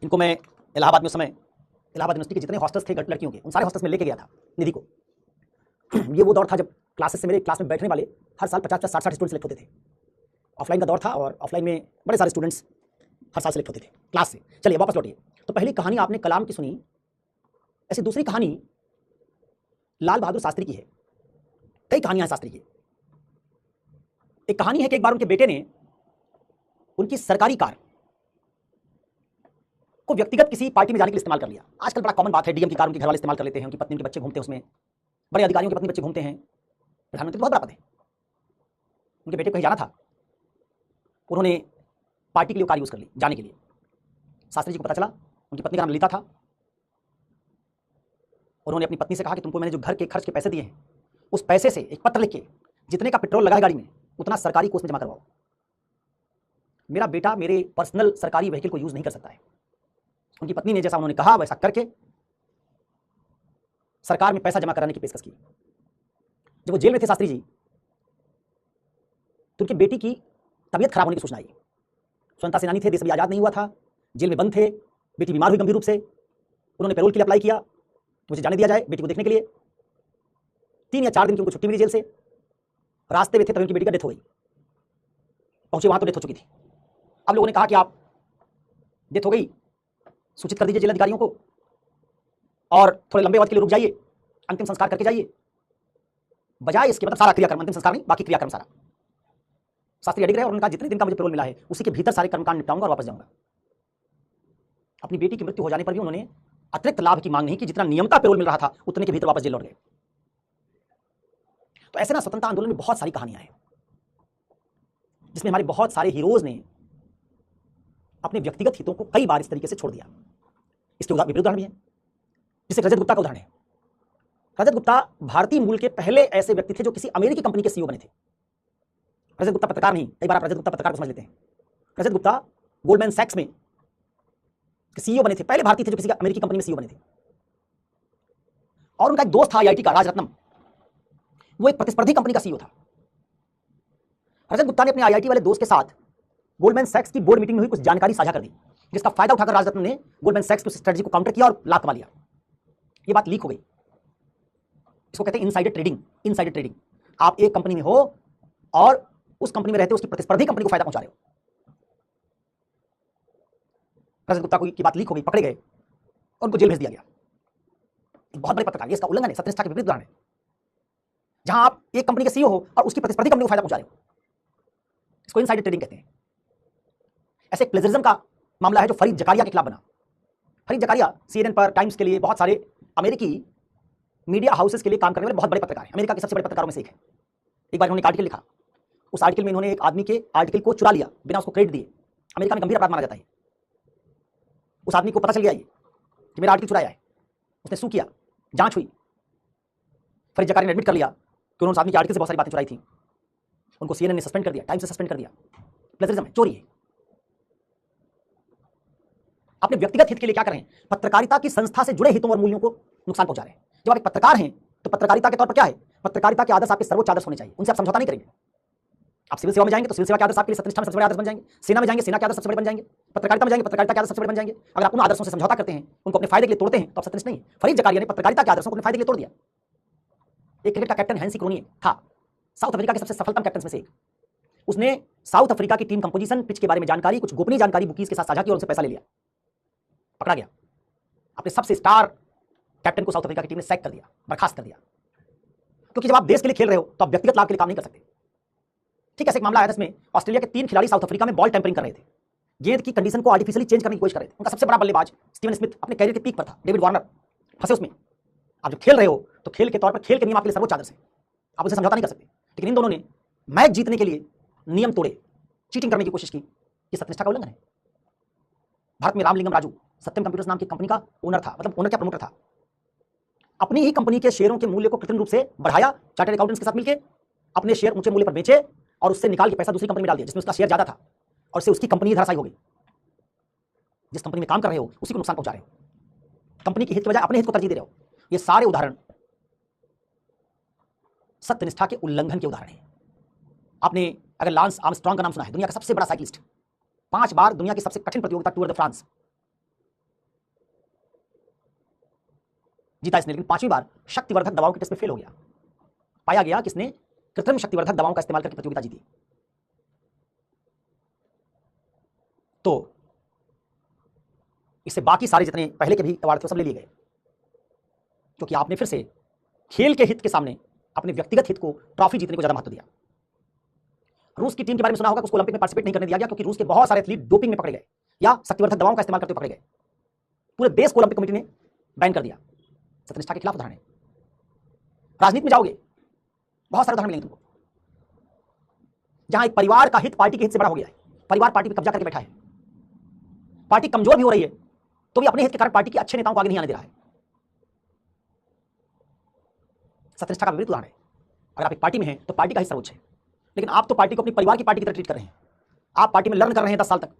इनको मैं इलाहाबाद में, उस समय इलाहाबाद यूनिवर्सिटी के जितने हॉस्टल्स थे लड़कियों के, उन सारे हॉस्टल्स में लेके गया था निधि को। ये वो दौर था जब क्लासेस से, मेरे क्लास में बैठने वाले हर साल 50-60 स्टूडेंट सेलेक्ट होते थे। ऑफलाइन का दौर था और ऑफलाइन में बड़े सारे स्टूडेंट्स हर साल सेलेक्ट होते थे क्लास से। चलिए वापस लौटिए। तो पहली कहानी आपने कलाम की सुनी, ऐसी दूसरी कहानी लाल बहादुर शास्त्री की है। कई कहानियां हैं शास्त्री की। एक कहानी है कि एक बार उनके बेटे ने उनकी सरकारी कार को व्यक्तिगत किसी पार्टी में जाने के लिए इस्तेमाल कर लिया। आजकल बड़ा कॉमन बात है, डीएम की कार उनके घर वाले इस्तेमाल कर लेते हैं, उनकी पत्नी उनके बच्चे घूमते हैं उसमें, बड़े अधिकारियों के पत्नी बच्चे घूमते हैं। प्रधानमंत्री बहुत बड़ा पद है, उनके बेटे को कहीं जाना था, उन्होंने पार्टी के लिए कार यूज कर ली जाने के लिए। शास्त्री जी को पता चला उनकी पत्नी का नाम ललिता था, उन्होंने अपनी पत्नी से कहा कि तुमको मैंने जो घर के खर्च के पैसे दिए हैं, उस पैसे से एक पत्र लिख के जितने का पेट्रोल लगा है गाड़ी में उतना सरकारी कोष में जमा करवाओ। मेरा बेटा मेरे पर्सनल सरकारी व्हीकल को यूज नहीं कर सकता है। उनकी पत्नी ने जैसा उन्होंने कहा वैसा करके सरकार में पैसा जमा कराने की पेशकश की। जब वो जेल में थे शास्त्री जी, तो उनकी बेटी की तबीयत खराब होने की सूचना आई। स्वतंत्रता सेनानी थे, देश अभी आजाद नहीं हुआ था, जेल में बंद थे, बेटी बीमार हुई गंभीर रूप से। उन्होंने पैरोल के लिए अप्लाई किया, मुझे जाने दिया जाए बेटी को देखने के लिए। 3 या 4 दिन की उनको छुट्टी मिली जेल से। रास्ते में थे तभी उनकी बेटी का डेथ हो गई। पहुंचे वहां तो डेथ हो चुकी थी। अब लोगों ने कहा कि आप डेथ हो गई, सूचित कर दीजिए जेल अधिकारियों को और थोड़े लंबे वक्त के लिए रुक जाइए, अंतिम संस्कार करके जाइए। बजाय इसके, मतलब सारा क्रियाक्रम, अंतिम संस्कार नहीं, बाकी क्रियाक्रम सारा। शास्त्री अडिग रहे और उन्होंने कहा जितने दिन का मुझे पैरोल मिला है उसी के भीतर सारे कर्मकांड निपटाऊंगा और वापस जाऊंगा। अपनी बेटी की मृत्यु हो जाने पर भी उन्होंने अतिरिक्त लाभ की मांग नहीं की, जितना नियमता पैरोल मिल रहा था उतने के भीतर वापस जेल लौट गए। तो ऐसे ना स्वतंत्रता आंदोलन में बहुत सारी कहानियां हैं, जिसमें हमारे बहुत सारे हीरोज ने अपने व्यक्तिगत हितों को कई बार इस तरीके से छोड़ दिया। इसके विपरीत उदाहरण भी है, जिसे रजत गुप्ता का उदाहरण है। रजत गुप्ता भारतीय मूल के पहले ऐसे व्यक्ति थे जो किसी अमेरिकी कंपनी के सीईओ बने थे। रजत गुप्ता पत्रकार नहीं, कई बार आप रजत गुप्ता पत्रकार को समझ लेते हैं। रजत गुप्ता गोल्डमैन सैक्स में सीईओ बने थे, पहले भारतीय थे जो किसी अमेरिकी कंपनी में सीईओ बने थे। और उनका एक दोस्त था आईआईटी का, राजरत्नम, वो एक प्रतिस्पर्धी कंपनी का सीईओ था। रजत गुप्ता ने अपने आईआईटी वाले दोस्त के साथ गोल्डमैन सैक्स की बोर्ड मीटिंग में हुई कुछ जानकारी साझा कर दी, जिसका फायदा उठाकर राजरत्नम ने गोल्डमैन सैक्स की स्ट्रेटजी को काउंटर किया और लाभ कमा लिया। ये बात लीक हो गई। इसको कहते हैं इनसाइडर ट्रेडिंग। इनसाइडर ट्रेडिंग, आप एक कंपनी में हो और उस कंपनी में रहते हो उसकी प्रतिस्पर्धी कंपनी को फायदा पहुंचा रहे हो। रजत गुप्ता की बात लीक हो गई, पकड़े गए और उनको जेल भेज दिया गया। बहुत बड़े पत्रकार, ये इसका उल्लंघन है, सत्यनिष्ठा के विपरीत उदाहरण है, जहां आप एक कंपनी के सीईओ हो और उसकी प्रतिस्पर्धी कंपनी को फायदा पहुंचा रहे हो। इसको इनसाइडर ट्रेडिंग कहते हैं। ऐसे प्लेजरिज्म का मामला है जो फरीद जकारिया के खिलाफ बना। फरीद जकारिया सीएनएन पर, टाइम्स के लिए, बहुत सारे अमेरिकी मीडिया हाउसेस के लिए काम करने वाले बहुत बड़े पत्रकार हैं। अमेरिका के सबसे बड़े पत्रकारों में से एक है। एक बार उन्होंने एक आर्टिकल लिखा, उस आर्टिकल में इन्होंने एक आदमी के आर्टिकल को चुरा लिया बिना उसको क्रेडिट दिए। अमेरिका में गंभीर अपराध माना जाता है। उस आदमी को पता चल गया कि मेरा आर्टिकल चुराया है, उसने सू किया, जांच हुई, फरीद जकारिया ने एडमिट कर लिया कि उन्होंने उस आदमी के आर्टिकल से बहुत सारी बातें चुराई थी। उनको सीएनएन ने सस्पेंड कर दिया, टाइम्स से सस्पेंड कर दिया। प्लेजरिज्म है, चोरी है। अपने व्यक्तिगत हित के लिए क्या कर रहे हैं? पत्रकारिता की संस्था से जुड़े हितों और मूल्यों को नुकसान पहुंचा रहे हैं। जब आप एक पत्रकार हैं तो पत्रकारिता के तौर पर क्या है? पत्रकारिता के आदर्श आपके सर्वोच्च आदर्श होने चाहिए, उनसे आप समझौता नहीं करेंगे। आप सिविल सेवा में जाएंगे तो सिविल सेवा के आदर्श आपके लिए सत्यनिष्ठा में सबसे बड़े आदर्श बन जाएंगे। सेना में जाएंगे, सेना के आदर्श सबसे बड़े बन जाएंगे। पत्रकारिता में जाएंगे, पत्रकारिता के आदर्श सबसे बड़े बन जाएंगे। अगर आप उन आदर्शों से समझौता करते हैं, उनको अपने फायदे के लिए तोड़ते हैं, तो आप सत्यनिष्ठ नहीं है। फरीद जकारिया ने पत्रकारिता के आदर्शों को अपने फायदे के लिए तोड़ दिया। एक क्रिकेट का कैप्टन हैंसी क्रोनिए था, साउथ अफ्रीका के सबसे सफलतम कैप्टन में से एक। उसने साउथ अफ्रीका की टीम कंपोजिशन, पिच के बारे में जानकारी, कुछ गोपनीय जानकारी बुकीज के साथ साझा की और उनसे पैसा ले लिया, पकड़ा गया। अपने सबसे स्टार कैप्टन को साउथ अफ्रीका की टीम ने सैक कर दिया, बर्खास्त कर दिया। क्योंकि जब आप देश के लिए खेल रहे हो तो आप व्यक्तिगत लाभ के लिए काम नहीं कर सकते। ठीक है, ऐसे एक मामला आया जिसमें ऑस्ट्रेलिया के 3 खिलाड़ी साउथ अफ्रीका में बॉल टेम्परिंग कर रहे थे, गेंद की कंडीशन को आर्टिफिशियली चेंज करने की कोशिश कर रहे थे। उनका सबसे बड़ा बल्लेबाज स्टीवन स्मिथ अपने कैरियर के पीक पर था, डेविड वार्नर फंसे उसमें। आप जब खेल रहे हो तो खेल के तौर पर, खेल के नियम आपके लिए सर्वोच्च आदर्श है, आप उसे समझौता नहीं कर सकते। लेकिन इन दोनों ने मैच जीतने के लिए नियम तोड़े, चीटिंग करने की कोशिश की। ये सत्यनिष्ठा का उल्लंघन है। भारत में रामलिंगम राजू सत्यम कंप्यूटर्स नाम की कंपनी का ओनर था, मतलब ओनर क्या, प्रमोटर था। अपनी ही कंपनी के शेयरों के मूल्य को कृत्रिम रूप से बढ़ाया, चार्टर्ड अकाउंटेंट्स के साथ मिलकर अपने शेयर ऊंचे मूल्य पर बेचे और उससे निकाल के पैसा दूसरी कंपनी में डाल दिया जिसमें उसका शेयर ज्यादा था, और उससे उसकी कंपनी धराशायी हो गई। जिस कंपनी में काम कर रहे हो उसी को नुकसान पहुंचा रहे हो, कंपनी के हित के बजाय अपने हित को तरजीह दे रहे हो। ये सारे उदाहरण सत्यनिष्ठा के उल्लंघन के उदाहरण हैं। आपने अगर लांस आर्मस्ट्रांग का नाम सुना है, दुनिया का सबसे बड़ा साइकिलिस्ट, 5 बार दुनिया की सबसे कठिन प्रतियोगिता टूर द फ्रांस जीता इसने, लेकिन 5वीं बार शक्तिवर्धक दवाओं के टेस्ट में फेल हो गया। पाया गया कि इसने कृत्रिम शक्तिवर्धक दवाओं का इस्तेमाल करके प्रतियोगिता जीती। तो इससे बाकी सारे जितने पहले के भी अवार्ड थे सब ले लिए गए, क्योंकि आपने फिर से खेल के हित के सामने अपने व्यक्तिगत हित को, ट्रॉफी जीतने को ज्यादा महत्व दिया। रूस की टीम के बारे में सुना होगा, उसको ओलंपिक में पार्टिसिपेट नहीं करने दिया गया क्योंकि रूस के बहुत सारे एथलीट डोपिंग में पकड़े गए या शक्तिवर्धक दवाओं का इस्तेमाल करते पकड़े गए। पूरे देश को ओलंपिक कमेटी ने बैन कर दिया। सत्यनिष्ठा के खिलाफ उदाहरण है। राजनीति में जाओगे, बहुत सारे उदाहरण मिलेंगे तुमको, जहां एक परिवार का हित पार्टी के हित से बड़ा हो गया है। परिवार पार्टी पे कब्जा करके बैठा है, पार्टी कमजोर भी हो रही है तो भी अपने हित के कारण पार्टी के अच्छे नेताओं को आगे नहीं आने दे रहा है। सत्यनिष्ठा का विपरीत उदाहरण है। अगर आप एक पार्टी में हैं तो पार्टी का हित सर्वोच्च है, लेकिन आप तो पार्टी को अपनी परिवार की पार्टी की तरह ट्रीट कर रहे हैं। आप पार्टी में लर्न कर रहे हैं 10 साल तक,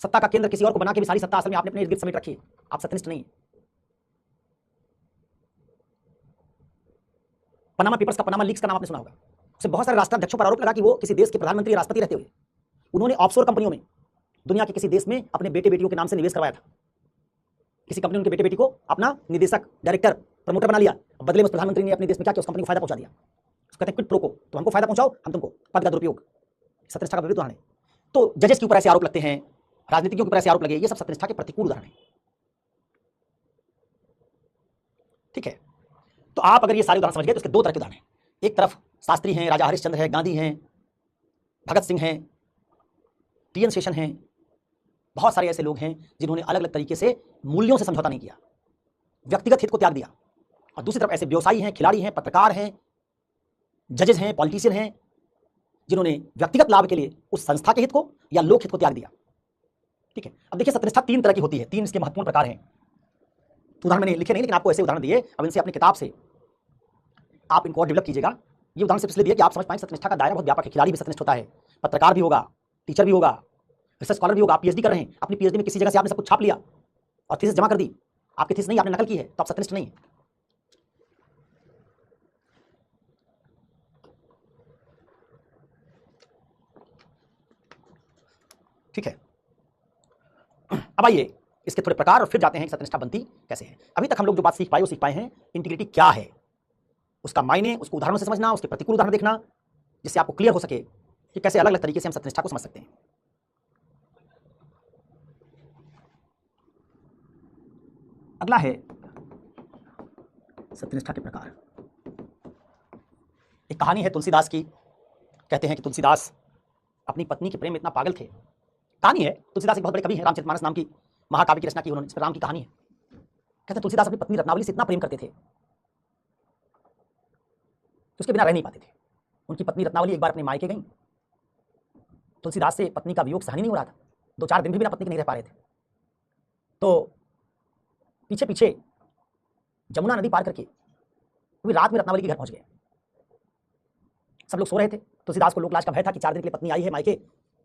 सत्ता का केंद्र किसी और को बना के भी सारी सत्ता असल में आपने अपने इर्द गिर्द समेट रखी है। आप सत्यनिष्ठ नहीं है। पनामा पेपर्स का, पनामा लीक्स का नाम आपने सुना होगा। उससे बहुत सारे राष्ट्राध्यक्षों पर आरोप लगा कि वो किसी देश के प्रधानमंत्री या राष्ट्रपति रहते हुए उन्होंने ऑफशोर कंपनियों में दुनिया के किसी देश में अपने बेटे बेटियों के नाम से निवेश करवाया था। किसी कंपनी ने उनके बेटे बेटी को अपना निदेशक, डायरेक्टर, प्रमोटर बना लिया। बदले में उस प्रधानमंत्री ने अपने देश में क्या किया, उस कंपनी को फायदा पहुंचा दिया। उसको कहते हैं क्विड प्रो को, तो हमको फायदा पहुंचाओ, हम तुमको पद का दुरुपयोग। सत्यनिष्ठा का विपरीत उदाहरण है। तो जजेस के ऊपर ऐसे आरोप लगते हैं, राजनीतिज्ञों के ऊपर ऐसे आरोप लगे, ये सब सत्यनिष्ठा के प्रतिकूल उदाहरण है। ठीक है, तो आप अगर ये सारे उदाहरण समझ गए तो उसके दो तरह के उदाहरण हैं। एक तरफ शास्त्री हैं, राजा हरिश्चंद्र है, गांधी हैं, भगत सिंह हैं, टी.एन. शेषन हैं, बहुत सारे ऐसे लोग हैं जिन्होंने अलग अलग तरीके से मूल्यों से समझौता नहीं किया, व्यक्तिगत हित को त्याग दिया। और दूसरी तरफ ऐसे व्यवसायी हैं, खिलाड़ी हैं, पत्रकार हैं, जजेस हैं, पॉलिटिशियन हैं, जिन्होंने व्यक्तिगत लाभ के लिए उस संस्था के हित को या लोक हित को त्याग दिया। ठीक है, अब देखिए सत्यनिष्ठा 3 तरह की होती है, 3 इसके महत्वपूर्ण प्रकार हैं। उदाहरण मैंने लिखे नहीं, लेकिन आपको ऐसे उदाहरण दिए, अब इनसे अपनी किताब से आप इनको और डेवलप कीजिएगा। ये उदाहरण सिर्फ इसलिए दिए कि आप समझ पाएं सत्यनिष्ठा का दायरा बहुत व्यापक है। खिलाड़ी भी सत्यनिष्ठ होता है, पत्रकार भी होगा, टीचर भी होगा, रिसर्च स्कॉलर भी होगा। आप पीएचडी कर रहे हैं, अपनी पीएचडी में किसी जगह से आपने सब कुछ छाप लिया और थीसिस जमा कर दी, आपकी थीसिस नहीं, आपने नकल की है, तो आप सत्यनिष्ठ नहीं है। ठीक है, अब आइए इसके थोड़े प्रकार और फिर जाते हैं कि सत्यनिष्ठा बनती कैसे है। अभी तक हम लोग जो बात सीख पाए वो सीख पाए हैं इंटीग्रिटी क्या है, उसका मायने, उसको उदाहरणों से समझना, उसके प्रतिकूल उदाहरण देखना, जिससे आपको क्लियर हो सके कि कैसे अलग अलग तरीके से हम सत्यनिष्ठा को समझ सकते हैं। अगला है सत्यनिष्ठा के प्रकार। एक कहानी है तुलसीदास की। कहते हैं कि तुलसीदास अपनी पत्नी के प्रेम में इतना पागल थे। कहानी है, तुलसीदास एक बहुत बड़े कवि हैं, रामचरितमानस नाम की महाकाव्य की रचना की उन्होंने, इस पर राम की कहानी है। कहते हैं तुलसीदास अपनी पत्नी रत्नावली से इतना प्रेम करते थे कि उसके बिना रह नहीं पाते थे। उनकी पत्नी रत्नावली एक बार अपने मायके गई, तुलसीदास से पत्नी का वियोग सहन नहीं हो रहा था, 2-4 दिन भी बिना पत्नी के नहीं रह पा रहे थे। तो पीछे पीछे जमुना नदी पार करके वो रात में रत्नावली के घर पहुंच गए। सब लोग सो रहे थे। तुलसीदास को लोकलाज का भय था कि 4 दिन के लिए पत्नी आई है मायके,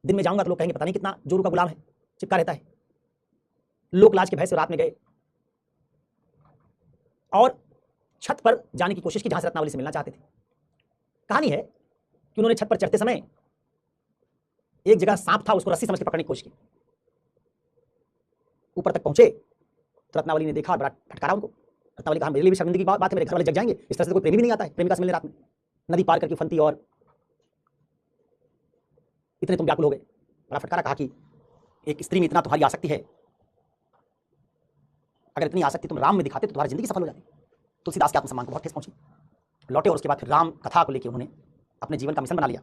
दिन में जाऊंगा तो लोग कहेंगे पता नहीं कितना जोरू का गुलाम है, चिपका रहता है। लोकलाज के भय से रात में गए और छत पर जाने की कोशिश की जहां से रत्नावली से मिलना चाहते थे। कहानी है कि उन्होंने छत पर चढ़ते समय एक जगह सांप था, उसको रस्सी समझ के पकड़ने की कोशिश की। ऊपर तक पहुंचे तो रत्नावली ने देखा, बड़ा फटकारा उनको। रत्नावली कहा मेरे लिए भी शर्मिंदगी की बात है, मेरे घर वाले जग जाएंगे, इस तरह से कोई प्रेमी भी नहीं आता है प्रेमिका से मिलने रात में। नदी पार करके फंती और इतने तुम व्याकुल हो गए। बड़ा फटकारा, कहा कि एक स्त्री में इतना तुम्हारी आसक्ति है, अगर इतनी आसक्ति तुम राम में दिखाते तो तुम्हारी जिंदगी सफल हो जाती। तुलसीदास के आत्मसम्मान को बहुत ठेस पहुंची। लौटे और उसके बाद फिर राम कथा को लेकर उन्होंने अपने जीवन का मिशन बना लिया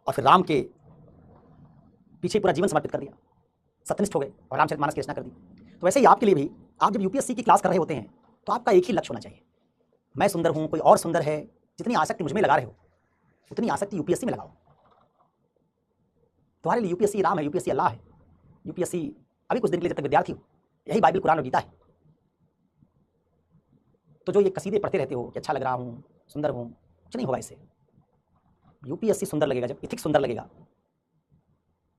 और फिर राम के पीछे पूरा जीवन समर्पित कर दिया, सत्यनिष्ठ हो गए और रामचरितमानस की रचना कर दी। तो वैसे ही आपके लिए भी, आप जब यूपीएससी की क्लास कर रहे होते हैं तो आपका एक ही लक्ष्य होना चाहिए, मैं सुंदर हूं, कोई और सुंदर है। जितनी आसक्ति मुझ में लगा रहे हो उतनी आसक्ति यूपीएससी में लगाओ। तुम्हारे लिए यूपीएससी राम है, यूपीएससी अल्लाह है, यूपीएससी अभी कुछ दिन के लिए जब तक विद्यार्थी हो यही बाइबल, कुरान और गीता है। तो जो ये कसीदे पढ़ते रहते हो कि अच्छा लग रहा हूं, सुंदर हूं, कुछ नहीं होगा इससे। यूपीएससी सुंदर लगेगा जब इथिक्स सुंदर लगेगा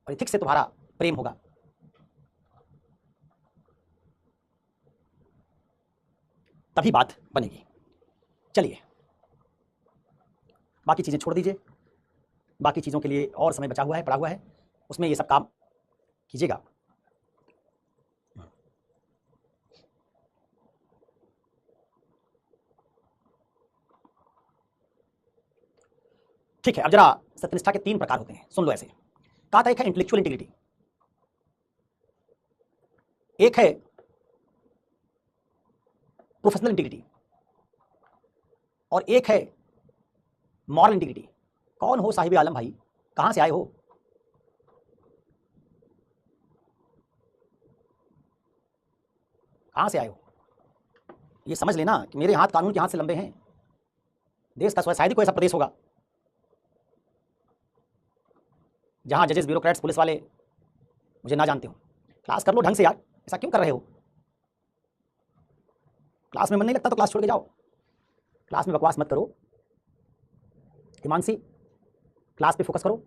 और इथिक्स से तुम्हारा प्रेम होगा। तभी बात बनेगी। चलिए बाकी चीजें छोड़ दीजिए, बाकी चीजों के लिए और समय बचा हुआ है, पड़ा हुआ है, उसमें ये सब काम कीजिएगा। ठीक है, अब जरा सत्यनिष्ठा के 3 प्रकार होते हैं, सुन लो ऐसे। कहा था एक है इंटेलेक्चुअल इंटीग्रिटी, एक है प्रोफेशनल इंटीग्रिटी और एक है मॉरल इंटीग्रिटी। कौन हो साहिब आलम भाई, कहां से आए हो? कहां से आए हो? ये समझ लेना कि मेरे हाथ कानून के हाथ से लंबे हैं। देश का शायद ही कोई ऐसा प्रदेश होगा जहां जजेस, ब्यूरोक्रेट्स, पुलिस वाले मुझे ना जानते हो। क्लास कर लो ढंग से यार, ऐसा क्यों कर रहे हो? क्लास में मन नहीं लगता तो क्लास छोड़ के जाओ। क्लास में बकवास मत करो। हिमांशी, क्लास पे फोकस करो।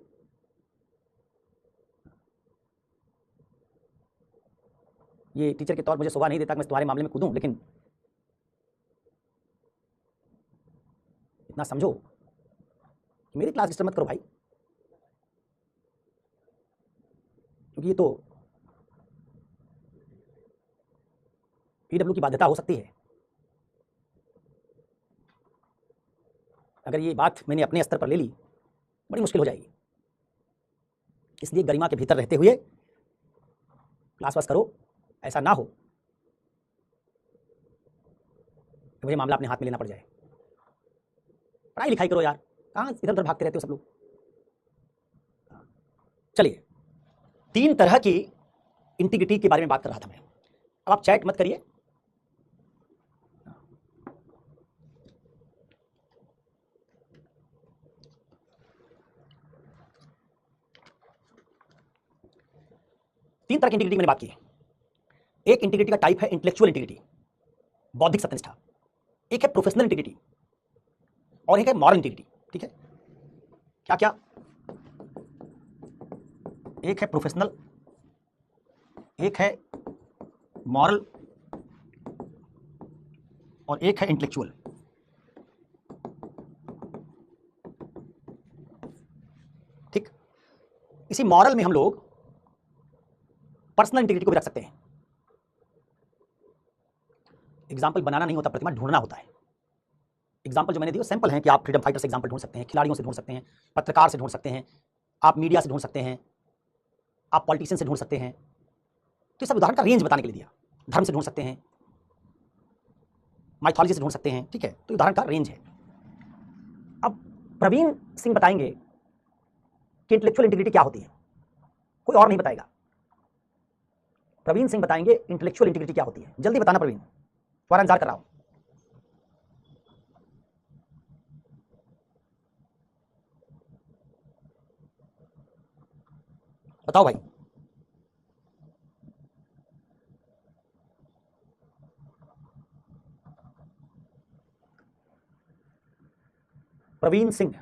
ये टीचर के तौर मुझे शोभा नहीं देता कि मैं तुम्हारे मामले में कूदूं, लेकिन इतना समझो कि मेरी क्लास डिस्टर्ब मत करो भाई, क्योंकि ये तो पीडब्ल्यू की बाध्यता हो सकती है। अगर ये बात मैंने अपने स्तर पर ले ली, बड़ी मुश्किल हो जाएगी। इसलिए गरिमा के भीतर रहते हुए क्लास वास करो। ऐसा ना हो कि मुझे मामला अपने हाथ में लेना पड़ जाए। पढ़ाई लिखाई करो यार, कहाँ इधर उधर भागते रहते हो सब लोग। चलिए, 3 तरह की इंटीग्रिटी के बारे में बात कर रहा था मैं। अब आप चैट मत करिए। तीन तरह की इंटीग्रिटी मैंने बात की है। एक इंटीग्रिटी का टाइप है इंटेलेक्चुअल इंटीग्रिटी, बौद्धिक सत्यनिष्ठा। एक है प्रोफेशनल इंटीग्रिटी और एक है मॉरल इंटीग्रिटी। ठीक है, क्या क्या? एक है प्रोफेशनल, एक है मॉरल और एक है इंटेलेक्चुअल। ठीक, इसी मॉरल में हम लोग पर्सनल इंटीग्रिटी को भी रख सकते हैं। एग्जाम्पल बनाना नहीं होता प्रतिमा, ढूंढना होता है। एग्जाम्पल जो मैंने दिए सैंपल हैं कि आप फ्रीडम फाइटर से एग्जाम्पल ढूंढ सकते हैं, खिलाड़ियों से ढूंढ सकते हैं, पत्रकार से ढूंढ सकते हैं, आप मीडिया से ढूंढ सकते हैं, आप पॉलिटिशियन से ढूंढ सकते हैं। तो ये सब उदाहरण का रेंज बताने के लिए दिया। धर्म से ढूंढ सकते हैं, माइथोलॉजी से ढूंढ सकते हैं। ठीक है, तो उदाहरण का रेंज है। अब प्रवीण सिंह बताएंगे कि इंटेलेक्चुअल इंटीग्रिटी क्या होती है, कोई और नहीं बताएगा। प्रवीण सिंह बताएंगे इंटेलेक्चुअल इंटीग्रिटी क्या होती है। जल्दी बताना प्रवीण, तुम्हारा इंतजार कर रहा हूं। बताओ भाई। प्रवीण सिंह,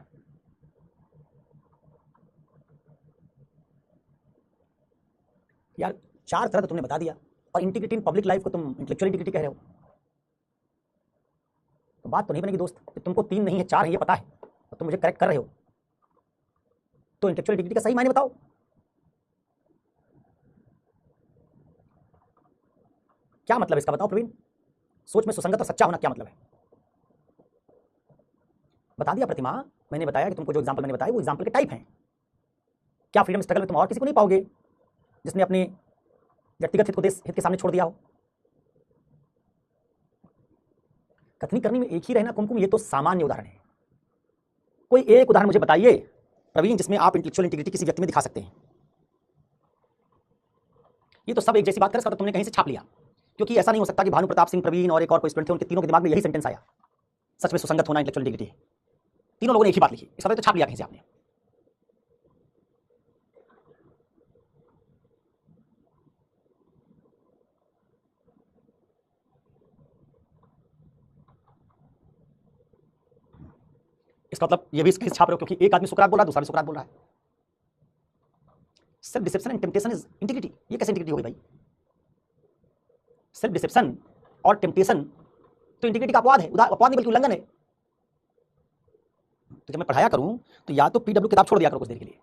यार 4 तरह तो तुमने बता दिया, और इंटीग्रिटी इन पब्लिक लाइफ को तुम इंटेलेक्चुअल इंटीग्रिटी कह रहे हो। तो बात तो नहीं बनेगी दोस्त कि तुमको 3 नहीं है 4 है ये पता है और तुम मुझे करेक्ट कर रहे हो। तो इंटेलेक्चुअल इंटीग्रिटी का सही मायने बताओ। क्या मतलब इसका बताओ प्रवीण। सोच में सुसंगत और सच्चा होना क्या मतलब है? बता दिया प्रतिमा, मैंने बताया कि तुमको जो एग्जांपल मैंने बताया वो एग्जांपल के टाइप हैं। क्या फ्रीडम स्ट्रगल में तुम और किसी को नहीं पाओगे जिसने अपने व्यक्तिगत हित को देश हित के सामने छोड़ दिया हो? कथनी करनी में एक ही रहना कुमकुम, ये तो सामान्य उदाहरण है। कोई एक उदाहरण मुझे बताइए प्रवीण जिसमें आप इंटेलेक्चुअल इंटीग्रिटी किसी व्यक्ति में दिखा सकते हैं। ये तो सब एक जैसी बात कर, तुमने कहीं से छाप लिया। क्योंकि ऐसा नहीं हो सकता कि भानु प्रताप सिंह, प्रवीण और एक और कोई स्टूडेंट थे, उनके तीनों के दिमाग में यही सेंटेंस आया, सच में सुसंगत होना इंटेलेक्चुअल इंटीग्रिटी। तीनों लोगों ने एक ही बात लिखी, इसका तो छाप लिया कहीं से आपने। इसका मतलब ये भी इसके छाप रहे हो क्योंकि एक आदमी सुकरात बोल रहा है, दूसरा भी सुकरात बोल रहा है। Self dissipation and temptation is integrity. ये कैसे इंटीग्रिटी होगी भाई? सेल्फ डिसेप्शन और टेम्पटेशन तो इंटीग्रिटी का अपवाद है, अपवाद नहीं बल्कि उल्लंघन है। तो जब मैं पढ़ाया करूं तो या तो पीडब्ल्यू किताब छोड़ दिया करो कुछ देर के लिए।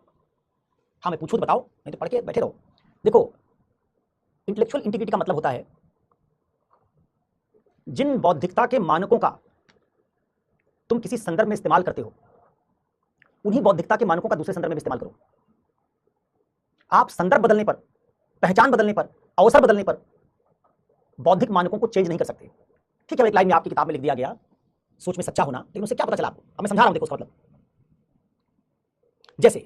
हाँ मैं पूछूं तो बताओ, नहीं तो पढ़ के बैठे रहो। देखो, इंटेलेक्चुअल इंटीग्रिटी का मतलब होता है जिन बौद्धिकता के मानकों का तुम किसी संदर्भ में इस्तेमाल करते हो, उन्हीं बौद्धिकता के मानकों का दूसरे संदर्भ में इस्तेमाल करो। आप संदर्भ बदलने पर, पहचान बदलने पर, अवसर बदलने पर बौद्धिक मानकों को चेंज नहीं कर सकते। ठीक है, एक लाइन में आपकी किताब में लिख दिया गया सोच में सच्चा होना, लेकिन उससे क्या पता चला आपको? अब मैं समझा रहा हूं, देखो उसका मतलब। जैसे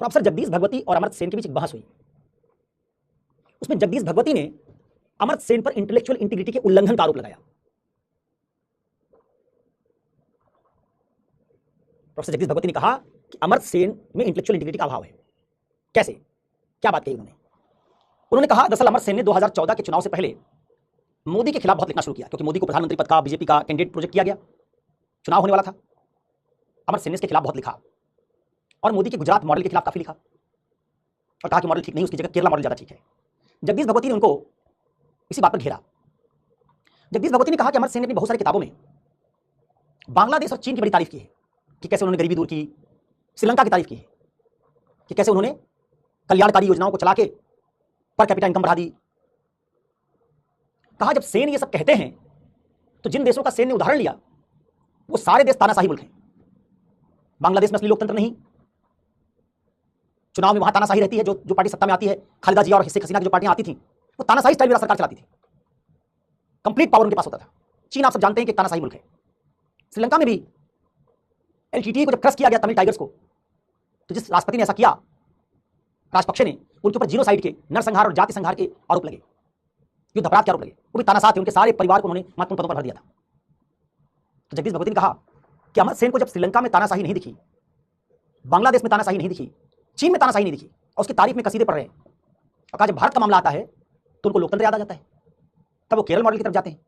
प्रोफेसर जगदीश भगवती और अमर्त्य सेन के बीच एक बहस हुई। उसमें जगदीश भगवती ने अमर्त्य सेन पर इंटेलेक्चुअल इंटीग्रिटी के उल्लंघन का आरोप लगाया। प्रोफेसर जगदीश भगवती ने कहा कि अमर्त्य सेन में इंटेलेक्चुअल इंटीग्रिटी का अभाव है। कैसे, क्या बात कही उन्होंने कहा दरअसल अमर्त्य सेन ने 2014 के चुनाव से पहले मोदी के खिलाफ बहुत लिखना शुरू किया, क्योंकि मोदी को प्रधानमंत्री पद का बीजेपी का कैंडिडेट प्रोजेक्ट किया गया, चुनाव होने वाला था। अमर्त्य सेन ने इसके खिलाफ बहुत लिखा और मोदी के गुजरात मॉडल के खिलाफ काफी लिखा और कहा कि मॉडल ठीक नहीं, उसकी जगह केरला मॉडल ज्यादा ठीक है। जगदीश भगवती ने उनको इसी बात पर घेरा। जगदीश भगवती ने कहा कि अमर्त्य सेन ने अपनी बहुत सारी किताबों में बांग्लादेश और चीन की बड़ी तारीफ की है कि कैसे उन्होंने गरीबी दूर की, श्रीलंका की तारीफ की है कि कैसे उन्होंने कल्याणकारी योजनाओं को चला के पर कैपिटा इनकम बढ़ा दी। कहा जब सेन ये सब कहते हैं तो जिन देशों का सेन ने उदाहरण लिया वो सारे देश तानाशाही मुल्क हैं। बांग्लादेश में असली लोकतंत्र नहीं, चुनाव में वहां तानाशाही रहती है, जो पार्टी सत्ता में आती है, खालिदा जिया और शेख हसीना की जो पार्टियां आती थी वो तानाशाही स्टाइल में सरकार चलाती थी, कंप्लीट पावर उनके पास होता था। चीन आप सब जानते हैं कि तानाशाही मुल्क है। श्रीलंका में भी एलटीटीई को जब क्रश किया गया तमिल टाइगर्स को, तो जिस राष्ट्रपति ने ऐसा किया, राजपक्षे ने, उनके ऊपर जीनोसाइड के, नरसंहार और जाति संहार के आरोप लगे, युद्ध अपराध के आरोप लगे, वो भी तानाशाह थे, उनके सारे परिवार को उन्होंने महत्वपूर्ण पदों पर भर दिया था। तो जगदीश भगवती ने कहा कि अमर्त्य सेन को जब श्रीलंका में तानाशाही नहीं दिखी, बांग्लादेश में तानाशाही नहीं दिखी, चीन में तानाशाही नहीं दिखी और उसकी तारीफ में कसीदे पढ़ रहे हैं, और कहा जब भारत का मामला आता है तो उनको लोकतंत्र याद आ जाता है, तब वो केरल मॉडल की तरफ जाते हैं,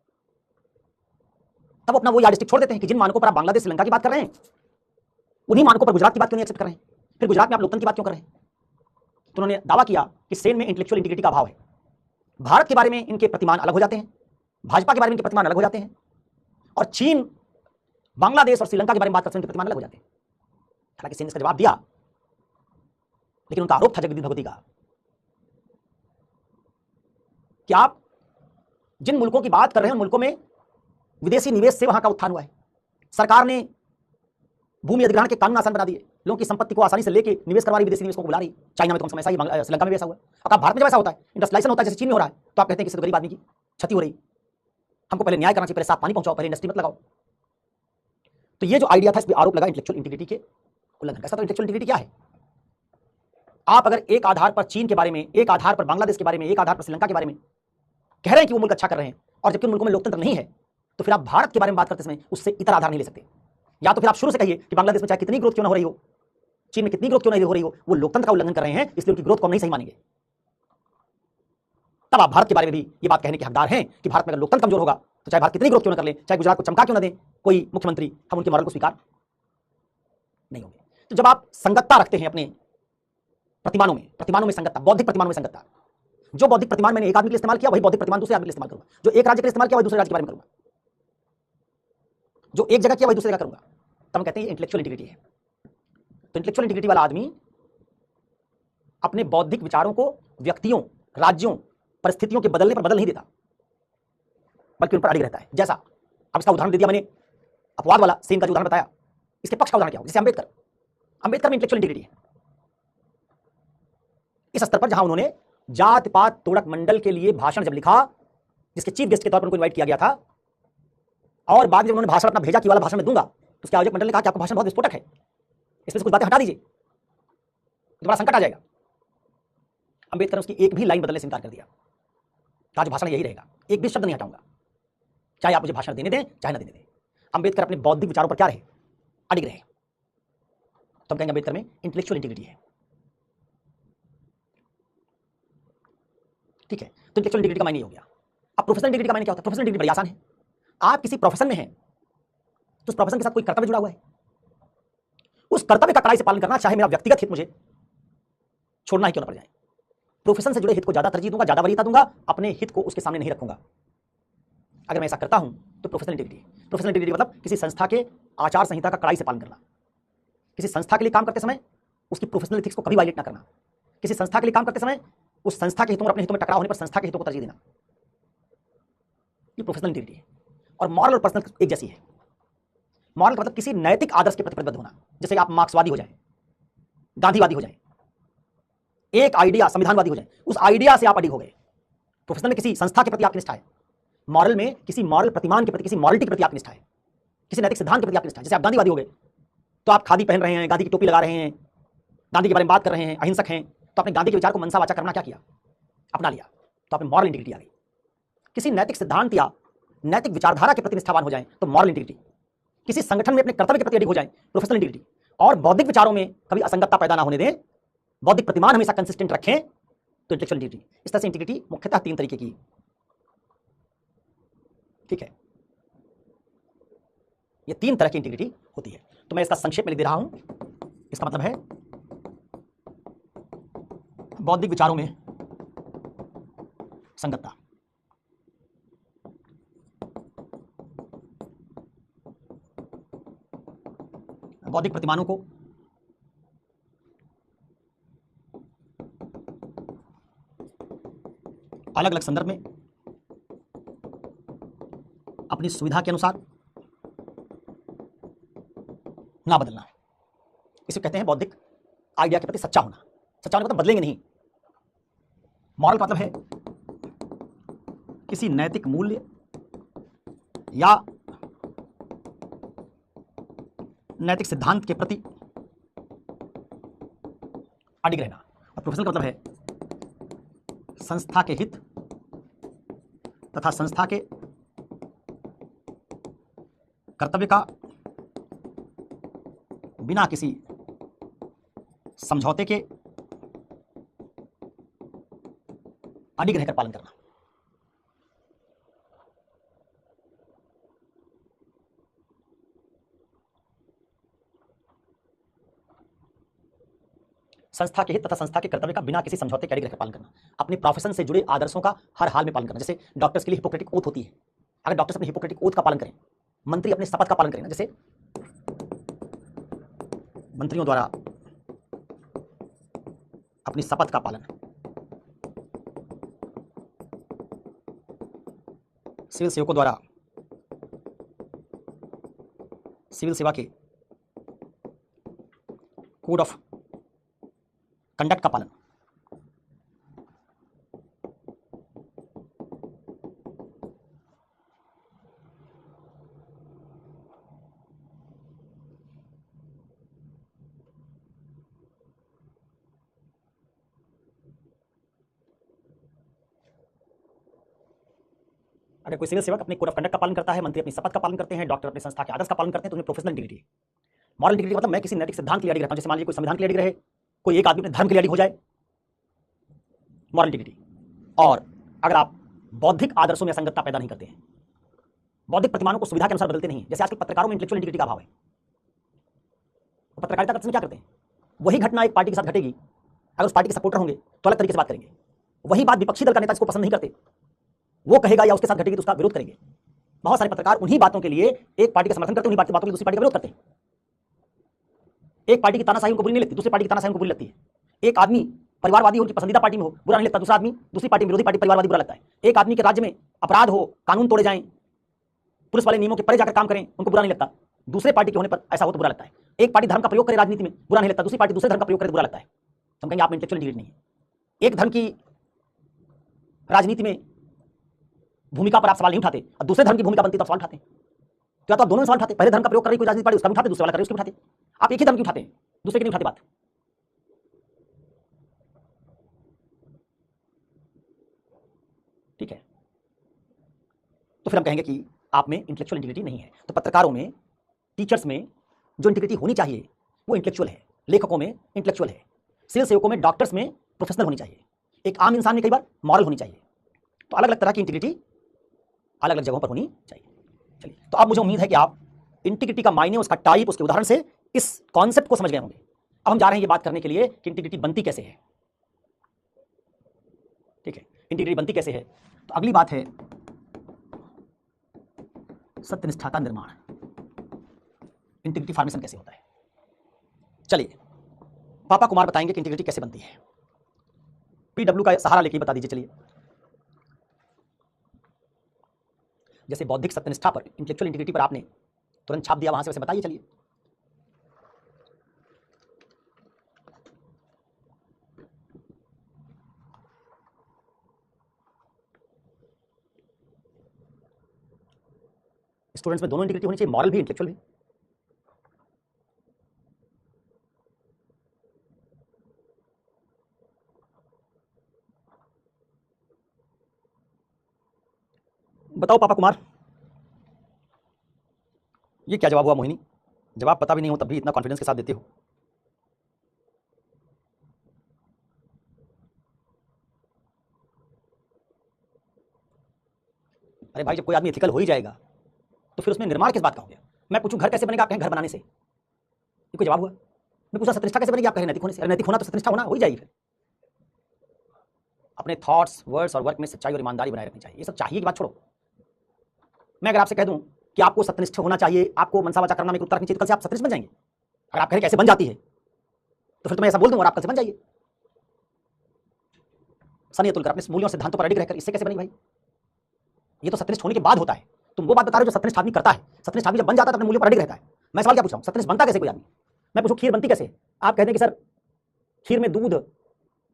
तब अपना वो यार्डस्टिक छोड़ देते हैं कि जिन मानकों पर आप बांग्लादेश श्रीलंका की बात कर रहे हैं उन्हीं मानकों पर गुजरात की बात क्यों नहीं एक्सेप्ट कर रहे हैं, फिर गुजरात में आप लोकतंत्र की बात क्यों कर रहे हैं। तो उन्होंने दावा किया कि सेन में इंटेलेक्चुअल इंटीग्रिटी का अभाव है। भारत के बारे में इनके प्रतिमान अलग हो जाते हैं, भाजपा के बारे में इनके प्रतिमान अलग हो जाते हैं, और चीन, बांग्लादेश और श्रीलंका के बारे में बात करते हैं इनके प्रतिमान अलग हो जाते हैं। हालांकि सेन ने इसका जवाब दिया, लेकिन उनका आरोप था जगदीश भगवती का कि आप जिन मुल्कों की बात कर रहे हैं उन मुल्कों में विदेशी निवेश से वहां का उत्थान हुआ है, सरकार ने भूमि अधिग्रहण के कानून आसान बना दिए, लोगों की संपत्ति को आसानी से लेके निवेश करवा रही, विदेशी निवेशकों को बुला रही। चाइना में तो कम समय ऐसा ही, श्रीलंका में भी ऐसा हुआ है। और भारत में जब ऐसा होता है, इंडस्ट्रियलाइजेशन होता है जैसे चीन में हो रहा है, तो आप कहते हैं कि गरीब आदमी की क्षति हो रही, हमको पहले न्याय करना चाहिए, पहले साफ पानी पहुंचाओ, पहले इंडस्ट्री मत लगाओ। तो ये जो आइडिया था इस पर आरोप लगा इंटेलेक्चुअल इंटीग्रिटी के उल्लंघन का। तो इंटेलेक्चुअल इंटीग्रिटी क्या है? आप अगर एक आधार पर चीन के बारे में, एक आधार पर बांग्लादेश के बारे में, एक आधार पर श्रीलंका के बारे में कह रहे हैं कि वो मुल्क अच्छा कर रहे हैं, और जबकि उन मुल्कों में लोकतंत्र नहीं है, तो फिर आप भारत के बारे में बात करते समय उससे इतर आधार नहीं ले सकते। या तो फिर आप शुरू से कहिए कि बांग्लादेश में चाहे कितनी ग्रोथ क्यों ना हो रही हो, चीन में कितनी ग्रोथ क्यों नहीं हो रही हो, वो लोकतंत्र का उल्लंघन कर रहे हैं, इसलिए उनकी ग्रोथ को हम नहीं सही मानेंगे। तब आप भारत के बारे में भी ये बात कहने के हकदार हैं कि भारत में अगर लोकतंत्र कमजोर होगा तो चाहे भारत कितनी ग्रोथ क्यों ना कर ले, चाहे गुजरात को चमका क्यों ना दे कोई मुख्यमंत्री, हम उनके मॉडल को स्वीकार नहीं होंगे। तो जब आप संगतता रखते हैं अपने प्रतिमानों में संगतता, बौद्धिक प्रतिमानों में संगतता, जो बौद्धिक प्रतिमान मैंने एक आदमी के लिए इस्तेमाल किया वही बौद्धिक प्रतिमान दूसरे आदमी के लिए इस्तेमाल करूंगा, जो एक राज्य के लिए इस्तेमाल किया वही दूसरे राज्य के बारे में करूंगा, जो एक जगह किया वही दूसरी जगह करूंगा, तब हम कहते हैं इंटेलेक्चुअल इंटीग्रिटी है। तो इंटेलेक्चुअल इंटीग्रिटी वाला आदमी अपने बौद्धिक विचारों को व्यक्तियों, राज्यों, परिस्थितियों के बदलने पर बदल नहीं देता, बल्कि उन पर अड़िग रहता है। जैसा अब इसका उदाहरण दे दिया मैंने, अपवाद वाला सेन का जो उदाहरण बताया, इसके पक्ष का उदाहरण क्या हो, जैसे अंबेडकर में इंटेलेक्चुअल इंटीग्रिटी है इस स्तर पर जहां उन्होंने जात पात तोड़क मंडल के लिए भाषण जब लिखा, जिसके चीफ गेस्ट के तौर पर उनको इनवाइट किया गया था, और बाद में जब उन्होंने भाषण अपना भेजा कि वाला भाषण में दूंगा, तो उसके आयोजक मंडल ने कहा कि आपका भाषण बहुत विस्फोटक है, इसमें से कुछ बातें हटा दीजिए, तो बड़ा संकट आ जाएगा। अंबेडकर ने उसकी एक भी लाइन बदलने से इनकार कर दिया, कहा जो भाषण यही रहेगा, एक भी शब्द नहीं हटाऊंगा, चाहे आप मुझे भाषण देने दें चाहे ना देने दें। अंबेडकर अपने बौद्धिक विचारों पर क्या रहे, अड़िग रहे। तो हम कहेंगे अंबेडकर में इंटेलेक्चुअल इंटीग्रिटी है। ठीक है, तो इंटेलेक्चुअल इंटीग्रिटी का मायने हो गया। अब प्रोफेशनल इंटीग्रिटी का मायने क्या होता है? प्रोफेशनल इंटीग्रिटी बड़ी आसान है। आप किसी प्रोफेशन में हैं तो उस प्रोफेशन के साथ कोई कर्तव्य जुड़ा हुआ है, उस कर्तव्य का कड़ाई से पालन करना, चाहे मेरा व्यक्तिगत हित मुझे छोड़ना ही क्यों ना पड़ जाए। प्रोफेशन से जुड़े हित को ज्यादा तरजीह दूंगा, ज्यादा वरीयता दूंगा, अपने हित को उसके सामने नहीं रखूंगा। अगर मैं ऐसा करता हूं तो प्रोफेशनल इंटीग्रिटी। प्रोफेशनल इंटीग्रिटी मतलब किसी संस्था के आचार संहिता का कड़ाई से पालन करना, किसी संस्था के लिए काम करते समय उसकी प्रोफेशनल एथिक्स को कभी वायलेट ना करना, किसी संस्था के लिए काम करते समय उस संस्था के हितों और अपने हितों में टकराव होने पर संस्था के हितों को तरजीह देना, ये प्रोफेशनल इंटीग्रिटी है। और मॉरल और पर्सनल एक जैसी है। मॉरल का मतलब किसी नैतिक आदर्श के प्रति प्रतिबद्ध होना, जैसे आप मार्क्सवादी हो जाए, गांधीवादी हो जाए, एक आइडिया संविधानवादी हो जाए, उस आइडिया से आप अडिग हो गए। प्रोफेशनल में किसी संस्था के प्रति आपकी निष्ठा है, मॉरल में किसी मॉरल प्रतिमान के प्रति, किसी मॉरलिटी के प्रति आपकी निष्ठा है, किसी नैतिक सिद्धांत के प्रति आपकी निष्ठा है। जैसे आप गांधीवादी हो गए तो आप खादी पहन रहे हैं, गांधी की टोपी लगा रहे हैं, गांधी के बारे में बात कर रहे हैं, अहिंसक हैं, तो आपने गांधी के विचार को मनसा वाचा करना क्या किया, अपना लिया, तो आपने मॉरल इंटीग्रिटी आ गई। किसी नैतिक सिद्धांत या नैतिक विचारधारा के प्रति निष्ठावान हो जाएं तो मॉरल इंटीग्रिटी, किसी संगठन में अपने कर्तव्य के प्रति अडिग हो जाएं प्रोफेशनल इंटीग्रिटी, और बौद्धिक विचारों में कभी असंगतता पैदा ना होने दें, बौद्धिक प्रतिमान हमेशा कंसिस्टेंट रखें तो इंटेलेक्चुअल इंटीग्रिटी। इस तरह से इंटीग्रिटी मुख्यतः 3 तरीके की, ठीक है, ये 3 तरह की इंटीग्रिटी होती है। तो मैं इसका संक्षेप में लिख दे रहा हूं। इसका मतलब है बौद्धिक विचारों में संगतता, बौद्धिक प्रतिमानों को अलग अलग संदर्भ में अपनी सुविधा के अनुसार ना बदलना, इसे कहते हैं बौद्धिक आइडिया के प्रति सच्चा होना। सच्चा होने का मतलब बदलेंगे नहीं। मॉरल का मतलब है किसी नैतिक मूल्य या नैतिक सिद्धांत के प्रति अडिग रहना। और प्रोफेशनल का मतलब है संस्था के हित तथा संस्था के कर्तव्य का बिना किसी समझौते के अडिग रहकर पालन करना। संस्था के हित तथा संस्था के कर्तव्य का बिना किसी समझौते के अडिग रहकर पालन करना। अपने प्रोफेशन से जुड़े आदर्शों का हर हाल में पालन करना। जैसे डॉक्टर्स के लिए हिपोक्रेटिक ओथ होती है, अगर डॉक्टर्स अपने हिपोक्रेटिक ओथ का पालन करें, मंत्री अपने शपथ का पालन करें ना, जैसे मंत्रियों द्वारा अपनी शपथ का पालन, सिविल सेवकों द्वारा सिविल सेवा के कोड ऑफ कंडक्ट का पालन, अगर कोई सिविल सेवक अपने कोड ऑफ कंडक्ट का पालन करता है, मंत्री अपनी शपथ का पालन करते हैं, डॉक्टर अपने संस्था के आदर्श का पालन करते हैं, तो उन्हें प्रोफेशनल इंटीग्रिटी है। मॉरल इंटीग्रिटी मतलब मैं किसी नैतिक सिद्धांत के लिए अडिग रहता हूं। जैसे मान लीजिए कोई संविधान के लिए अडिग रहे, कोई एक आदमी अपने धर्म के लिए अडिग हो जाए, मॉरल इंटीग्रिटी। और अगर आप बौद्धिक आदर्शों में असंगतता पैदा नहीं करते हैं, बौद्धिक प्रतिमानों को सुविधा के अनुसार बदलते नहीं, जैसे आजकल पत्रकारों में इंटेलेक्चुअल इंटीग्रिटी का अभाव है। पत्रकारिता करते समय क्या करते हैं, वही घटना एक पार्टी के साथ घटेगी, अगर उस पार्टी के सपोर्टर होंगे तो अलग तरीके से बात करेंगे, वही बात विपक्षी दल का नेता जिसको पसंद नहीं करते वो कहेगा या उसके साथ घटेगी तो उसका विरोध करेंगे। बहुत सारे पत्रकार उन्हीं बातों के लिए एक पार्टी का समर्थन करते हैं, उन्हीं बातों के लिए दूसरी पार्टी का विरोध करते हैं। एक पार्टी की तानाशाही उनको बुरी नहीं लगती, दूसरी पार्टी की तानाशाही उनको बुरी लगती है। एक आदमी परिवारवादी हो, उनकी पसंदीदा पार्टी में हो, बुरा नहीं लगता, दूसरा आदमी दूसरी पार्टी में, विरोधी पार्टी परिवारवादी बुरा लगता है। एक आदमी के राज्य में अपराध हो, कानून तोड़े जाएं, पुलिस वाले नियमों के परे जाकर काम करें, उनको बुरा नहीं लगता, दूसरे पार्टी के होने पर ऐसा हो तो बुरा लगता है। एक पार्टी धर्म का प्रयोग करे राजनीति में, बुरा नहीं लगता, दूसरी पार्टी दूसरे धर्म का प्रयोग करे तो बुरा लगता है। हम कहेंगे आप में इंटेलेक्चुअल इंटीग्रिटी नहीं है। एक धर्म की राजनीति में भूमिका पर आप सवाल नहीं उठाते और दूसरे धर्म की भूमिका बनती तो आप सवाल उठाते हैं। तो या तो आप दोनों सवाल उठाते, पहले धर्म का प्रयोग कर रही कोई राजनीति पार्टी उसका भी उठाते, दूसरे वाला कर रही उसका भी उठाते। आप एक ही धर्म की उठाते हैं, दूसरे की नहीं उठाते बात। ठीक है, तो फिर हम कहेंगे कि आप में इंटेलेक्चुअल इंटीग्रिटी नहीं है। तो पत्रकारों में, टीचर्स में जो इंटीग्रिटी होनी चाहिए वो इंटेलेक्चुअल है, लेखकों में इंटेलेक्चुअल है, सिविल सेवकों में, डॉक्टर्स में प्रोफेशनल होनी चाहिए, एक आम इंसान में कई बार मॉरल होनी चाहिए। तो अलग अलग तरह की इंटीग्रिटी अलग अलग जगहों पर होनी चाहिए। चलिए, तो अब मुझे उम्मीद है कि आप इंटीग्रिटी का मायने, उसका टाइप, उसके उदाहरण से इस कॉन्सेप्ट को समझ गए होंगे। अब हम जा रहे हैं ये बात करने के लिए कि इंटीग्रिटी बनती कैसे है। ठीक है, इंटीग्रिटी बनती कैसे है, तो अगली बात है सत्यनिष्ठा का निर्माण। इंटीग्रिटी फॉर्मेशन कैसे होता है। चलिए, पापा कुमार बताएंगे कि इंटीग्रिटी कैसे बनती है। पीडब्ल्यू का सहारा लेके बता दीजिए। चलिए, जैसे बौद्धिक सत्यनिष्ठा पर, इंटेलेक्चुअल इंटीग्रिटी पर आपने तुरंत छाप दिया, वहां से वैसे बताइए। चलिए, स्टूडेंट्स में दोनों इंटीग्रिटी होनी चाहिए, मॉरल भी इंटेलेक्चुअल भी। बताओ पापा कुमार, ये क्या जवाब हुआ मोहिनी? जवाब पता भी नहीं हो तब भी इतना कॉन्फिडेंस के साथ देते हो। अरे भाई, जब कोई आदमी एथिकल हो ही जाएगा तो फिर उसमें निर्माण किस बात का हो गया? मैं पूछूं घर कैसे बनेगा, आप कहें घर बनाने से, ये कोई जवाब हुआ? मैं पूछा सत्यनिष्ठा कैसे बनेगी, आप कहें नैतिक होने से। अरे नैतिक होना तो सत्यनिष्ठा होना हो ही जाएगी। फिर अपने थॉट्स, वर्ड्स और वर्क में सच्चाई और ईमानदारी बनाए रखनी चाहिए। ये सब चाहिए की बात छोड़ो। मैं अगर आपसे कह दूं कि आपको सत्यनिष्ठ होना चाहिए, आपको मनसा वाचा करना में उत्तर रखनी चाहिए, तो कल से आप सत्यनिष्ठ बन जाएंगे। अगर आप कहें कैसे बन जाती है तो फिर तो मैं ऐसा बोल दूं और आप कल से बन जाइए। सनियतुल कर अपने मूल्यों और सिद्धांतों पर अडिग रहकर, इससे कैसे बनेगी भाई? ये तो सत्यनिष्ठ होने के बाद होता है। तुम वो बात बता रहे हो जो सत्यनिष्ठ आदमी करता है। सत्यनिष्ठ आदमी जब बन जाता है तो अपने मूल्यों पर अडिग रहता है। मैं सवाल क्या पूछ रहा हूं, सत्यनिष्ठ बनता कैसे कोई आदमी? मैं पूछूं खीर बनती कैसे, आप कहते हैं कि सर खीर में दूध,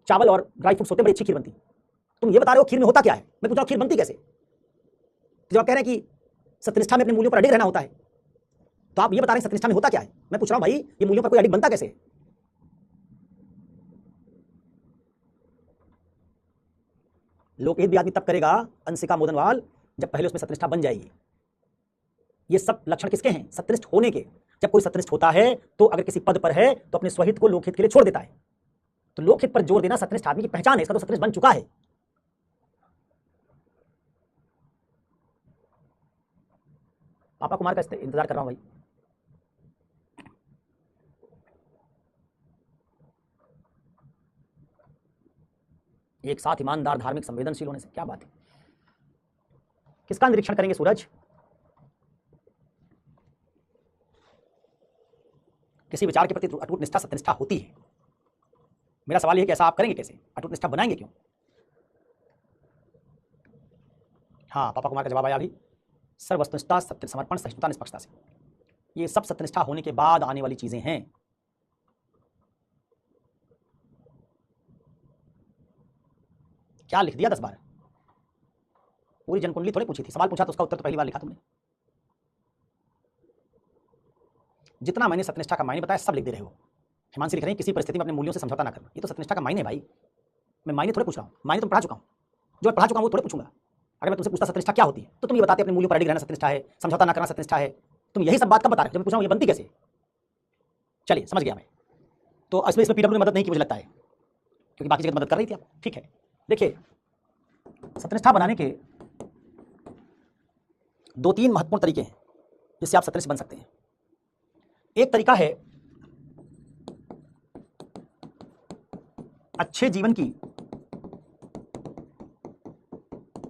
चावल और ड्राई फ्रूट्स होते हैं, बड़ी अच्छी खीर बनती। तुम ये बता रहे हो खीर में होता क्या है, मैं पूछ रहा हूं खीर बनती कैसे? जब आप कह रहे हैं कि सत्यनिष्ठा में अपने मूल्यों पर अडिग रहना होता है, तो आप ये बता रहे हैं सत्यनिष्ठा में होता क्या है? मैं पूछ रहा हूं भाई, ये मूल्यों पर कोई अडिग बनता कैसे? लोकहित भी आदमी तब करेगा, अंशिका मोदनवाल, जब पहले उसमें सत्यनिष्ठा बन जाएगी। ये सब लक्षण किसके हैं? सत्यनिष्ठ होने के। जब कोई सत्यनिष्ठ होता है तो अगर किसी पद पर है तो अपने स्वहित को लोकहित के लिए छोड़ देता है। तो लोकहित पर जोर देना सत्यनिष्ठ आदमी की पहचान है, इसका तो सत्यनिष्ठ बन चुका है। पापा कुमार का इंतजार कर रहा हूं भाई। एक साथ ईमानदार, धार्मिक, संवेदनशील होने से क्या बात है? किसका निरीक्षण करेंगे सूरज? किसी विचार के प्रति अटूट निष्ठा सत्यनिष्ठा होती है। मेरा सवाल यह है कि ऐसा आप करेंगे कैसे? अटूट निष्ठा बनाएंगे क्यों? हाँ, पापा कुमार का जवाब आया अभी। सर्व वस्तुनिष्ठा, सत्य, समर्पण, सहिष्णुता, निष्पक्षता से। ये सब सत्यनिष्ठा होने के बाद आने वाली चीजें हैं। क्या लिख दिया 10 बार? पूरी जनकुंडली थोड़ी पूछी थी, सवाल पूछा तो उसका उत्तर तो पहली बार लिखा तुमने। जितना मैंने सत्यनिष्ठा का मायने बताया सब लिख दे रहे हो। हिमांशी लिख रहे हैं किसी परिस्थिति में अपने मूल्यों से समझौता ना करना। ये तो सत्यनिष्ठा का मायने है भाई। मैं मायने थोड़े पूछ रहा हूँ, मायने तो पढ़ा चुका हूँ। जो मैं पढ़ा चुका हूँ वो थोड़े पूछूंगा। अगर मैं तुमसे पूछता सत्यनिष्ठा क्या होती है तो तुम ये बताते अपने मूल्यों पर अडिग रहना सत्यनिष्ठा है, समझौता ना करना सत्यनिष्ठा है। तुम यही सब बात कब बता रहे हो? जब मैं पूछ रहा हूँ ये बनती कैसे? चलिए समझ गया मैं। तो इसमें पीडब्ल्यू ने मदद नहीं की मुझे लगता है, क्योंकि बाकी जगह मदद कर रही थी आप। ठीक है, देखिए सत्यनिष्ठा बनाने के 2-3 महत्वपूर्ण तरीके हैं जिससे आप सत्यनिष्ठ बन सकते हैं। एक तरीका है अच्छे जीवन की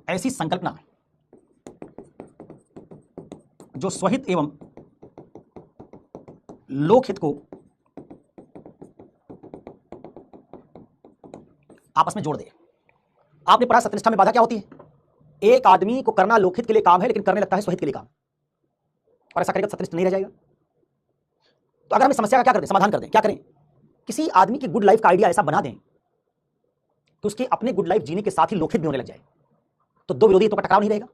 ऐसी संकल्पना जो स्वहित एवं लोकहित को आपस में जोड़ दे। आपने पढ़ा सत्यनिष्ठा में बाधा क्या होती है? एक आदमी को करना लोकहित के लिए काम है लेकिन करने लगता है स्वहित के लिए काम, और ऐसा करेगा तो सत्यनिष्ठ नहीं रह जाएगा। तो अगर हम इस समस्या का क्या कर दें, समाधान कर दें, क्या करें? किसी आदमी की गुड लाइफ का आइडिया ऐसा बना दें कि उसके अपने गुड लाइफ जीने के साथ ही लोकहित भी होने लग जाए, तो दो विरोधी हितों का टकराव नहीं रहेगा।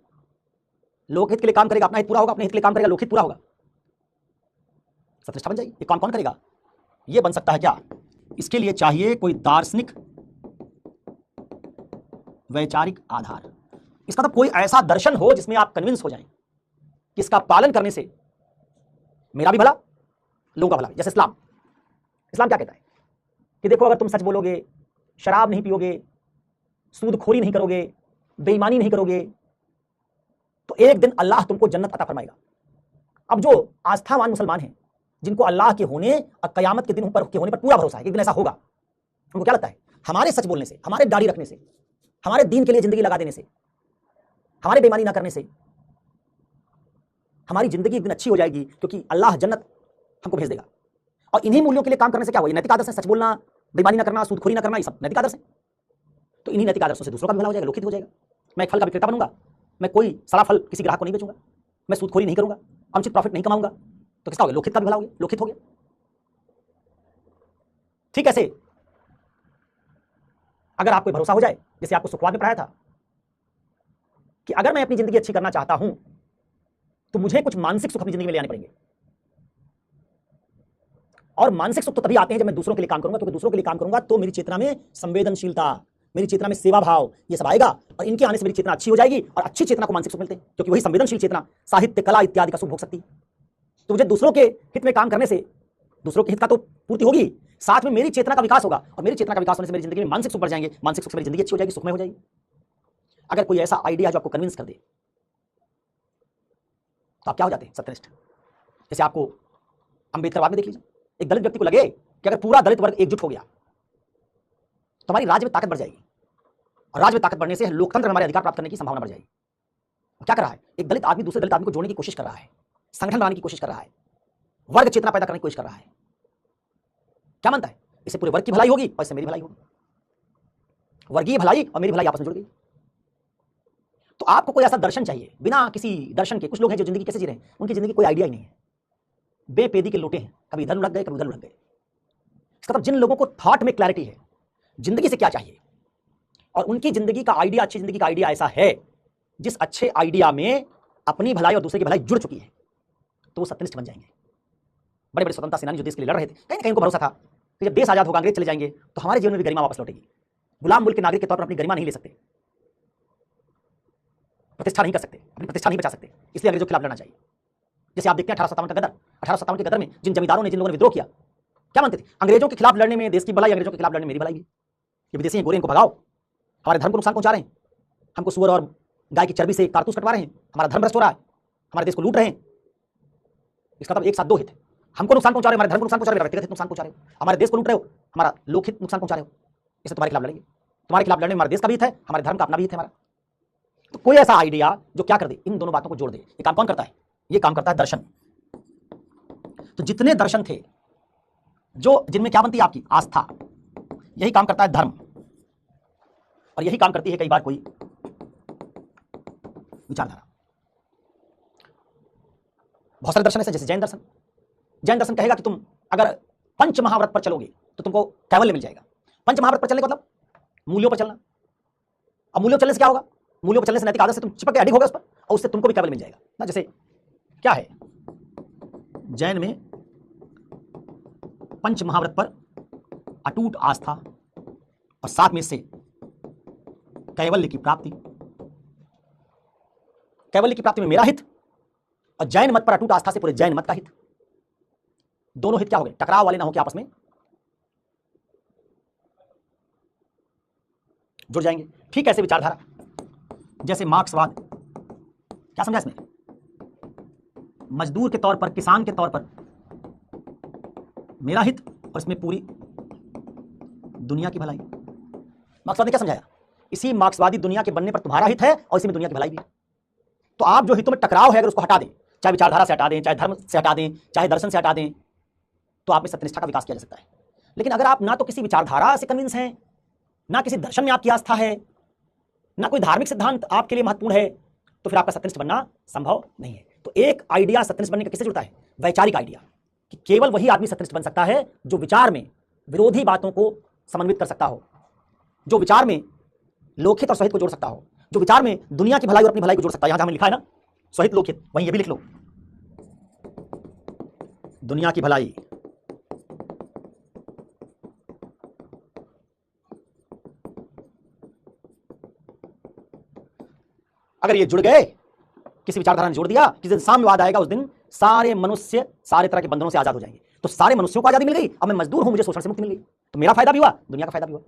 लोकहित के लिए काम करेगा, अपना हित पूरा होगा, अपने हित के लिए काम करेगा, लोकहित पूरा होगा, सत्यनिष्ठा बन जाएगी। ये कौन कौन करेगा? ये बन सकता है क्या? इसके लिए चाहिए कोई दार्शनिक वैचारिक आधार। इसका तो कोई ऐसा दर्शन हो जिसमें आप कन्विंस हो जाएं कि इसका पालन करने से मेरा भी भला, लोगों का भला। जैसे इस्लाम क्या कहता है कि देखो अगर तुम सच बोलोगे, शराब नहीं पियोगे, सूदखोरी नहीं करोगे, बेईमानी नहीं करोगे, तो एक दिन अल्लाह तुमको जन्नत अता फरमाएगा। अब जो आस्थावान मुसलमान हैं, जिनको अल्लाह के होने और कयामत के दिन के होने पर पूरा भरोसा है, एक दिन ऐसा होगा, उनको क्या लगता है? हमारे सच बोलने से, हमारे दाढ़ी रखने से, हमारे दीन के लिए जिंदगी लगा देने से, हमारे बेईमानी ना करने से हमारी जिंदगी एक दिन अच्छी हो जाएगी, क्योंकि अल्लाह जन्नत हमको भेज देगा। और इन्हीं मूल्यों के लिए काम करने से क्या हुआ? ये नैतिक आदर्श है, सच बोलना, बेईमानी ना करना, सूदखोरी ना करना, ये सब नैतिक आदर्श है। तो इन्हीं नैतिक आदर्शों से दूसरों का भी भला हो जाएगा, लोकहित हो जाएगा। मैं एक फल का विक्रेता बनूंगा, मैं कोई सड़ा फल किसी ग्राहक को नहीं बेचूंगा, मैं सूदखोरी नहीं करूंगा, अनुचित प्रॉफिट नहीं कमाऊंगा, तो किसका हो गया? लोकहित का भी भला हो गया, लोकहित हो गया। ठीक ऐसे अगर आपको भरोसा हो जाए, जैसे आपको सुखवाद में पढ़ाया था कि अगर मैं अपनी जिंदगी अच्छी करना चाहता हूं तो मुझे कुछ मानसिक सुख अपनी जिंदगी में ले आने पड़ेंगे, और मानसिक सुख तो तभी आते हैं जब मैं दूसरों के लिए काम करूंगा, क्योंकि दूसरों के लिए काम करूंगा तो मेरी चेतना में संवेदनशीलता, मेरी चेतना में सेवा भाव ये सब आएगा और इनके आने से मेरी चेतना अच्छी हो जाएगी और अच्छी चेतना को मानसिक सुख मिलते हैं, क्योंकि वही संवेदनशील चेतना साहित्य, कला इत्यादि का सुख भोग सकती है। तो मुझे दूसरों के हित में काम करने से दूसरों के हित का तो पूर्ति होगी, साथ में मेरी चेतना का विकास होगा और मेरी चेतना का विकास होने से मेरी जिंदगी में मानसिक सुख बढ़ जाएंगे, मानसिक सुख से मेरी जिंदगी अच्छी हो जाएगी, सुखमय हो जाएगी। अगर कोई ऐसा आइडिया जो आपको कन्विंस कर दे तो आप क्या हो जाते हैं? सत्यनिष्ठ। जैसे आपको अंबेडकरवाद में देख लीजिए, एक दलित व्यक्ति को लगे कि अगर पूरा दलित वर्ग एकजुट हो गया तो हमारी राज्य में ताकत बढ़ जाएगी और राज्य में ताकत बढ़ने से लोकतंत्र में हमारे अधिकार प्राप्त करने की संभावना बढ़ जाएगी। क्या कर रहा है? एक दलित आदमी दूसरे दलित आदमी को जोड़ने की कोशिश कर रहा है, संगठन बनाने की कोशिश कर रहा है, वर्ग चेतना पैदा करने की कोशिश कर रहा है। क्या मानता है? इससे पूरे वर्ग की भलाई होगी और इससे मेरी भलाई होगी, वर्गीय भलाई और मेरी भलाई आपस में जुड़ गई। तो आपको कोई ऐसा दर्शन चाहिए, बिना किसी दर्शन के। कुछ लोग हैं जो जिंदगी कैसे जी रहे हैं, उनकी जिंदगी कोई आइडिया ही नहीं है, बेपेदी के लोटे हैं, कभी इधर लुढ़क गए कभी उधर लुढ़क गए। इसका मतलब जिन लोगों को थॉट में क्लैरिटी है, जिंदगी से क्या चाहिए, और उनकी जिंदगी का आइडिया, अच्छी जिंदगी का आइडिया ऐसा है जिस अच्छे आइडिया में अपनी भलाई और दूसरे की भलाई जुड़ चुकी है, तो वो सत्यनिष्ठ बन जाएंगे। बड़े बड़े स्वतंत्रता सेनानी जो देश के लिए लड़ रहे थे, कहीं ना कहीं उनको भरोसा था कि जब देश आजाद होगा, अंग्रेज चले जाएंगे तो हमारे जीवन में भी गरिमा वापस लौटेगी। गुलाम मुल्क के नागरिक के तौर पर अपनी गरिमा नहीं ले सकते, प्रतिष्ठा नहीं कर सकते, अपनी प्रतिष्ठा नहीं बचा सकते, इसलिए अंग्रेजों के खिलाफ लड़ना चाहिए। जैसे आप देखते हैं 1857 का गदर, 1857 के गदर में जिन जमींदारों ने, जिन लोगों ने विद्रोह किया, क्या मानते थे? अंग्रेजों के खिलाफ लड़ने में देश की भलाई, अंग्रेजों के खिलाफ लड़ने में मेरी भलाई भी। ये विदेशी हैं, गोरे, इनको भगाओ, हमारे धर्म को नुकसान पहुंचा रहे हैं, हमको सुअर और गाय की चर्बी से कारतूस कटवा रहे हैं, हमारा धर्म भ्रष्ट हो रहा है, हमारे देश को लूट रहे हैं। इसका मतलब एक साथ दो हित है, हमको नुकसान पहुंचा रहे हो, हमारे धर्म को नुकसान पहुंचा रहे हो, व्यक्तिगत हित नुकसान पहुंचा रहे हो, हमारे देश को लूट रहे हो, हमारा लोकहित नुकसान पहुंचा रहे हो, इससे तुम्हारे खिलाफ लड़ेंगे। तुम्हारे खिलाफ लड़ने में हमारे देश का भी हित है, हमारे धर्म का अपना भी हित है हमारा। तो कोई ऐसा आइडिया जो क्या कर दे, इन दोनों बातों को जोड़ दे। ये काम कौन करता है? ये काम करता है दर्शन। तो जितने दर्शन थे जो, जिनमें क्या बनती है आपकी आस्था, यही काम करता है धर्म, और यही काम करती है कई बार कोई विचारधारा। बहुत सारे दर्शन ऐसे, जैसे जैन दर्शन। जैन दर्शन कहेगा कि तुम अगर पंच महाव्रत पर चलोगे तो तुमको कैवल्य मिल जाएगा। पंच महाव्रत पर चलने का मतलब मूल्यों पर चलना। अब मूल्यों पर चलने से क्या होगा? मूल्यों पर चलने से नैतिक आदत से तुम चिपक के अडिग हो गए उस पर, और उससे तुमको भी कैवल्य मिल जाएगा ना। जैसे क्या है जैन में, पंच महाव्रत पर अटूट आस्था और साथ में से कैवल्य की प्राप्ति। कैवल्य की प्राप्ति में मेरा हित और जैन मत पर अटूट आस्था से पूरे जैन मत का हित। दोनों हित क्या हो गए? टकराव वाले ना हो कि आपस में जुड़ जाएंगे। ठीक ऐसे विचारधारा जैसे मार्क्सवाद। क्या समझा इसमें? मजदूर के तौर पर, किसान के तौर पर मेरा हित और इसमें पूरी दुनिया की भलाई। मार्क्सवाद ने क्या समझाया? इसी मार्क्सवादी दुनिया के बनने पर तुम्हारा हित है और इसी में दुनिया की भलाई भी है। तो आप जो हितों में टकराव है अगर उसको हटा दें, चाहे विचारधारा से हटा दें, चाहे धर्म से हटा दें, चाहे दर्शन से हटा दें, तो आप में सत्यनिष्ठा का विकास किया जा सकता है। लेकिन अगर आप ना तो किसी विचारधारा से कन्विंस हैं, ना किसी दर्शन में आपकी आस्था है, ना कोई धार्मिक सिद्धांत आपके लिए महत्वपूर्ण है, तो फिर आपका सत्यनिष्ठ बनना संभव नहीं है। तो एक आइडिया सत्यनिष्ठ बनने का किससे जुड़ता है? वैचारिक आइडिया, कि केवल वही आदमी सत्यनिष्ठ बन सकता है जो विचार में विरोधी बातों को समन्वित कर सकता हो, जो विचार में लोकहित और स्वहित को जोड़ सकता हो, जो विचार में दुनिया की भलाई और अपनी भलाई को जोड़ सकता है। यहां जहां लिखा है ना स्वहित लोकहित, वहीं ये भी लिख लो, दुनिया की भलाई अगर ये जुड़ गए, किसी विचारधारा ने जोड़ दिया, किसी दिन साम्यवाद आएगा, उस दिन सारे मनुष्य सारे तरह के बंधनों से आजाद हो जाएंगे। तो सारे मनुष्यों को आजादी मिल गई, अब मैं मजदूर हूं, मुझे शोषण से मुक्ति मिल गई, तो मेरा फायदा भी हुआ, दुनिया का फायदा भी हुआ।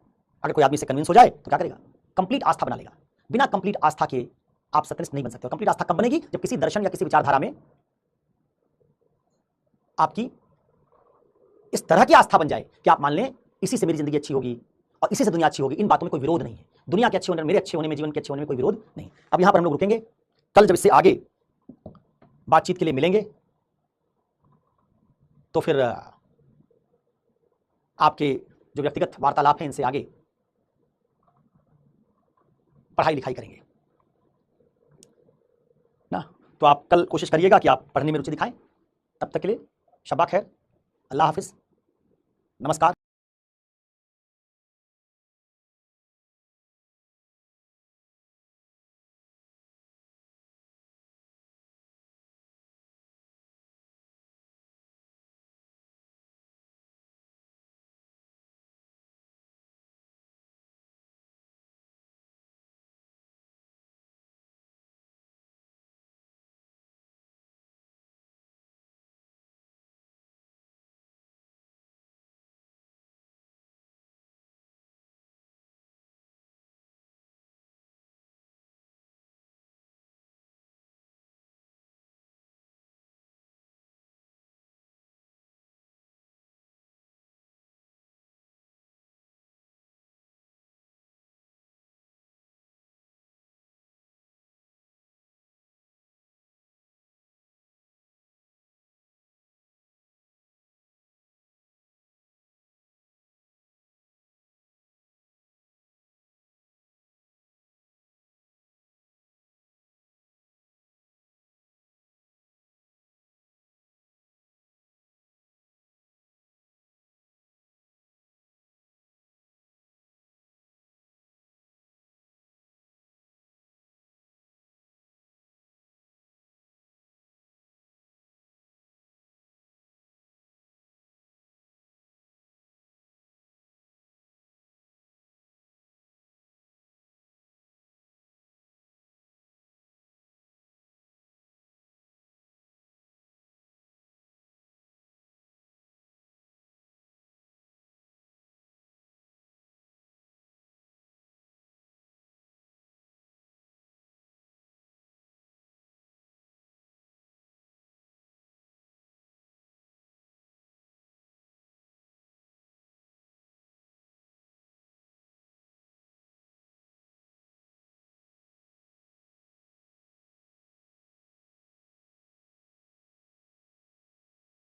अगर कोई आदमी से कन्विंस हो जाए तो क्या करेगा? कंप्लीट आस्था बना लेगा। बिना कंप्लीट आस्था के आप सत्यनिष्ठ नहीं बन सकते। कंप्लीट आस्था कब बनेगी? जब किसी दर्शन या किसी विचारधारा में आपकी इस तरह की आस्था बन जाए कि आप मान लें इसी से मेरी जिंदगी अच्छी होगी और इसी से दुनिया अच्छी होगी, इन बातों में कोई विरोध नहीं है। दुनिया के अच्छे होने, मेरे अच्छे होने में, जीवन के अच्छे होने में कोई विरोध नहीं। अब यहां पर हम लोग रुकेंगे, कल जब इससे आगे बातचीत के लिए मिलेंगे तो फिर आपके जो व्यक्तिगत वार्तालाप हैं इनसे आगे पढ़ाई लिखाई करेंगे ना। तो आप कल कोशिश करिएगा कि आप पढ़ने में रुचि दिखाएं। तब तक के लिए शब्बा खैर, अल्लाह हाफिज, नमस्कार।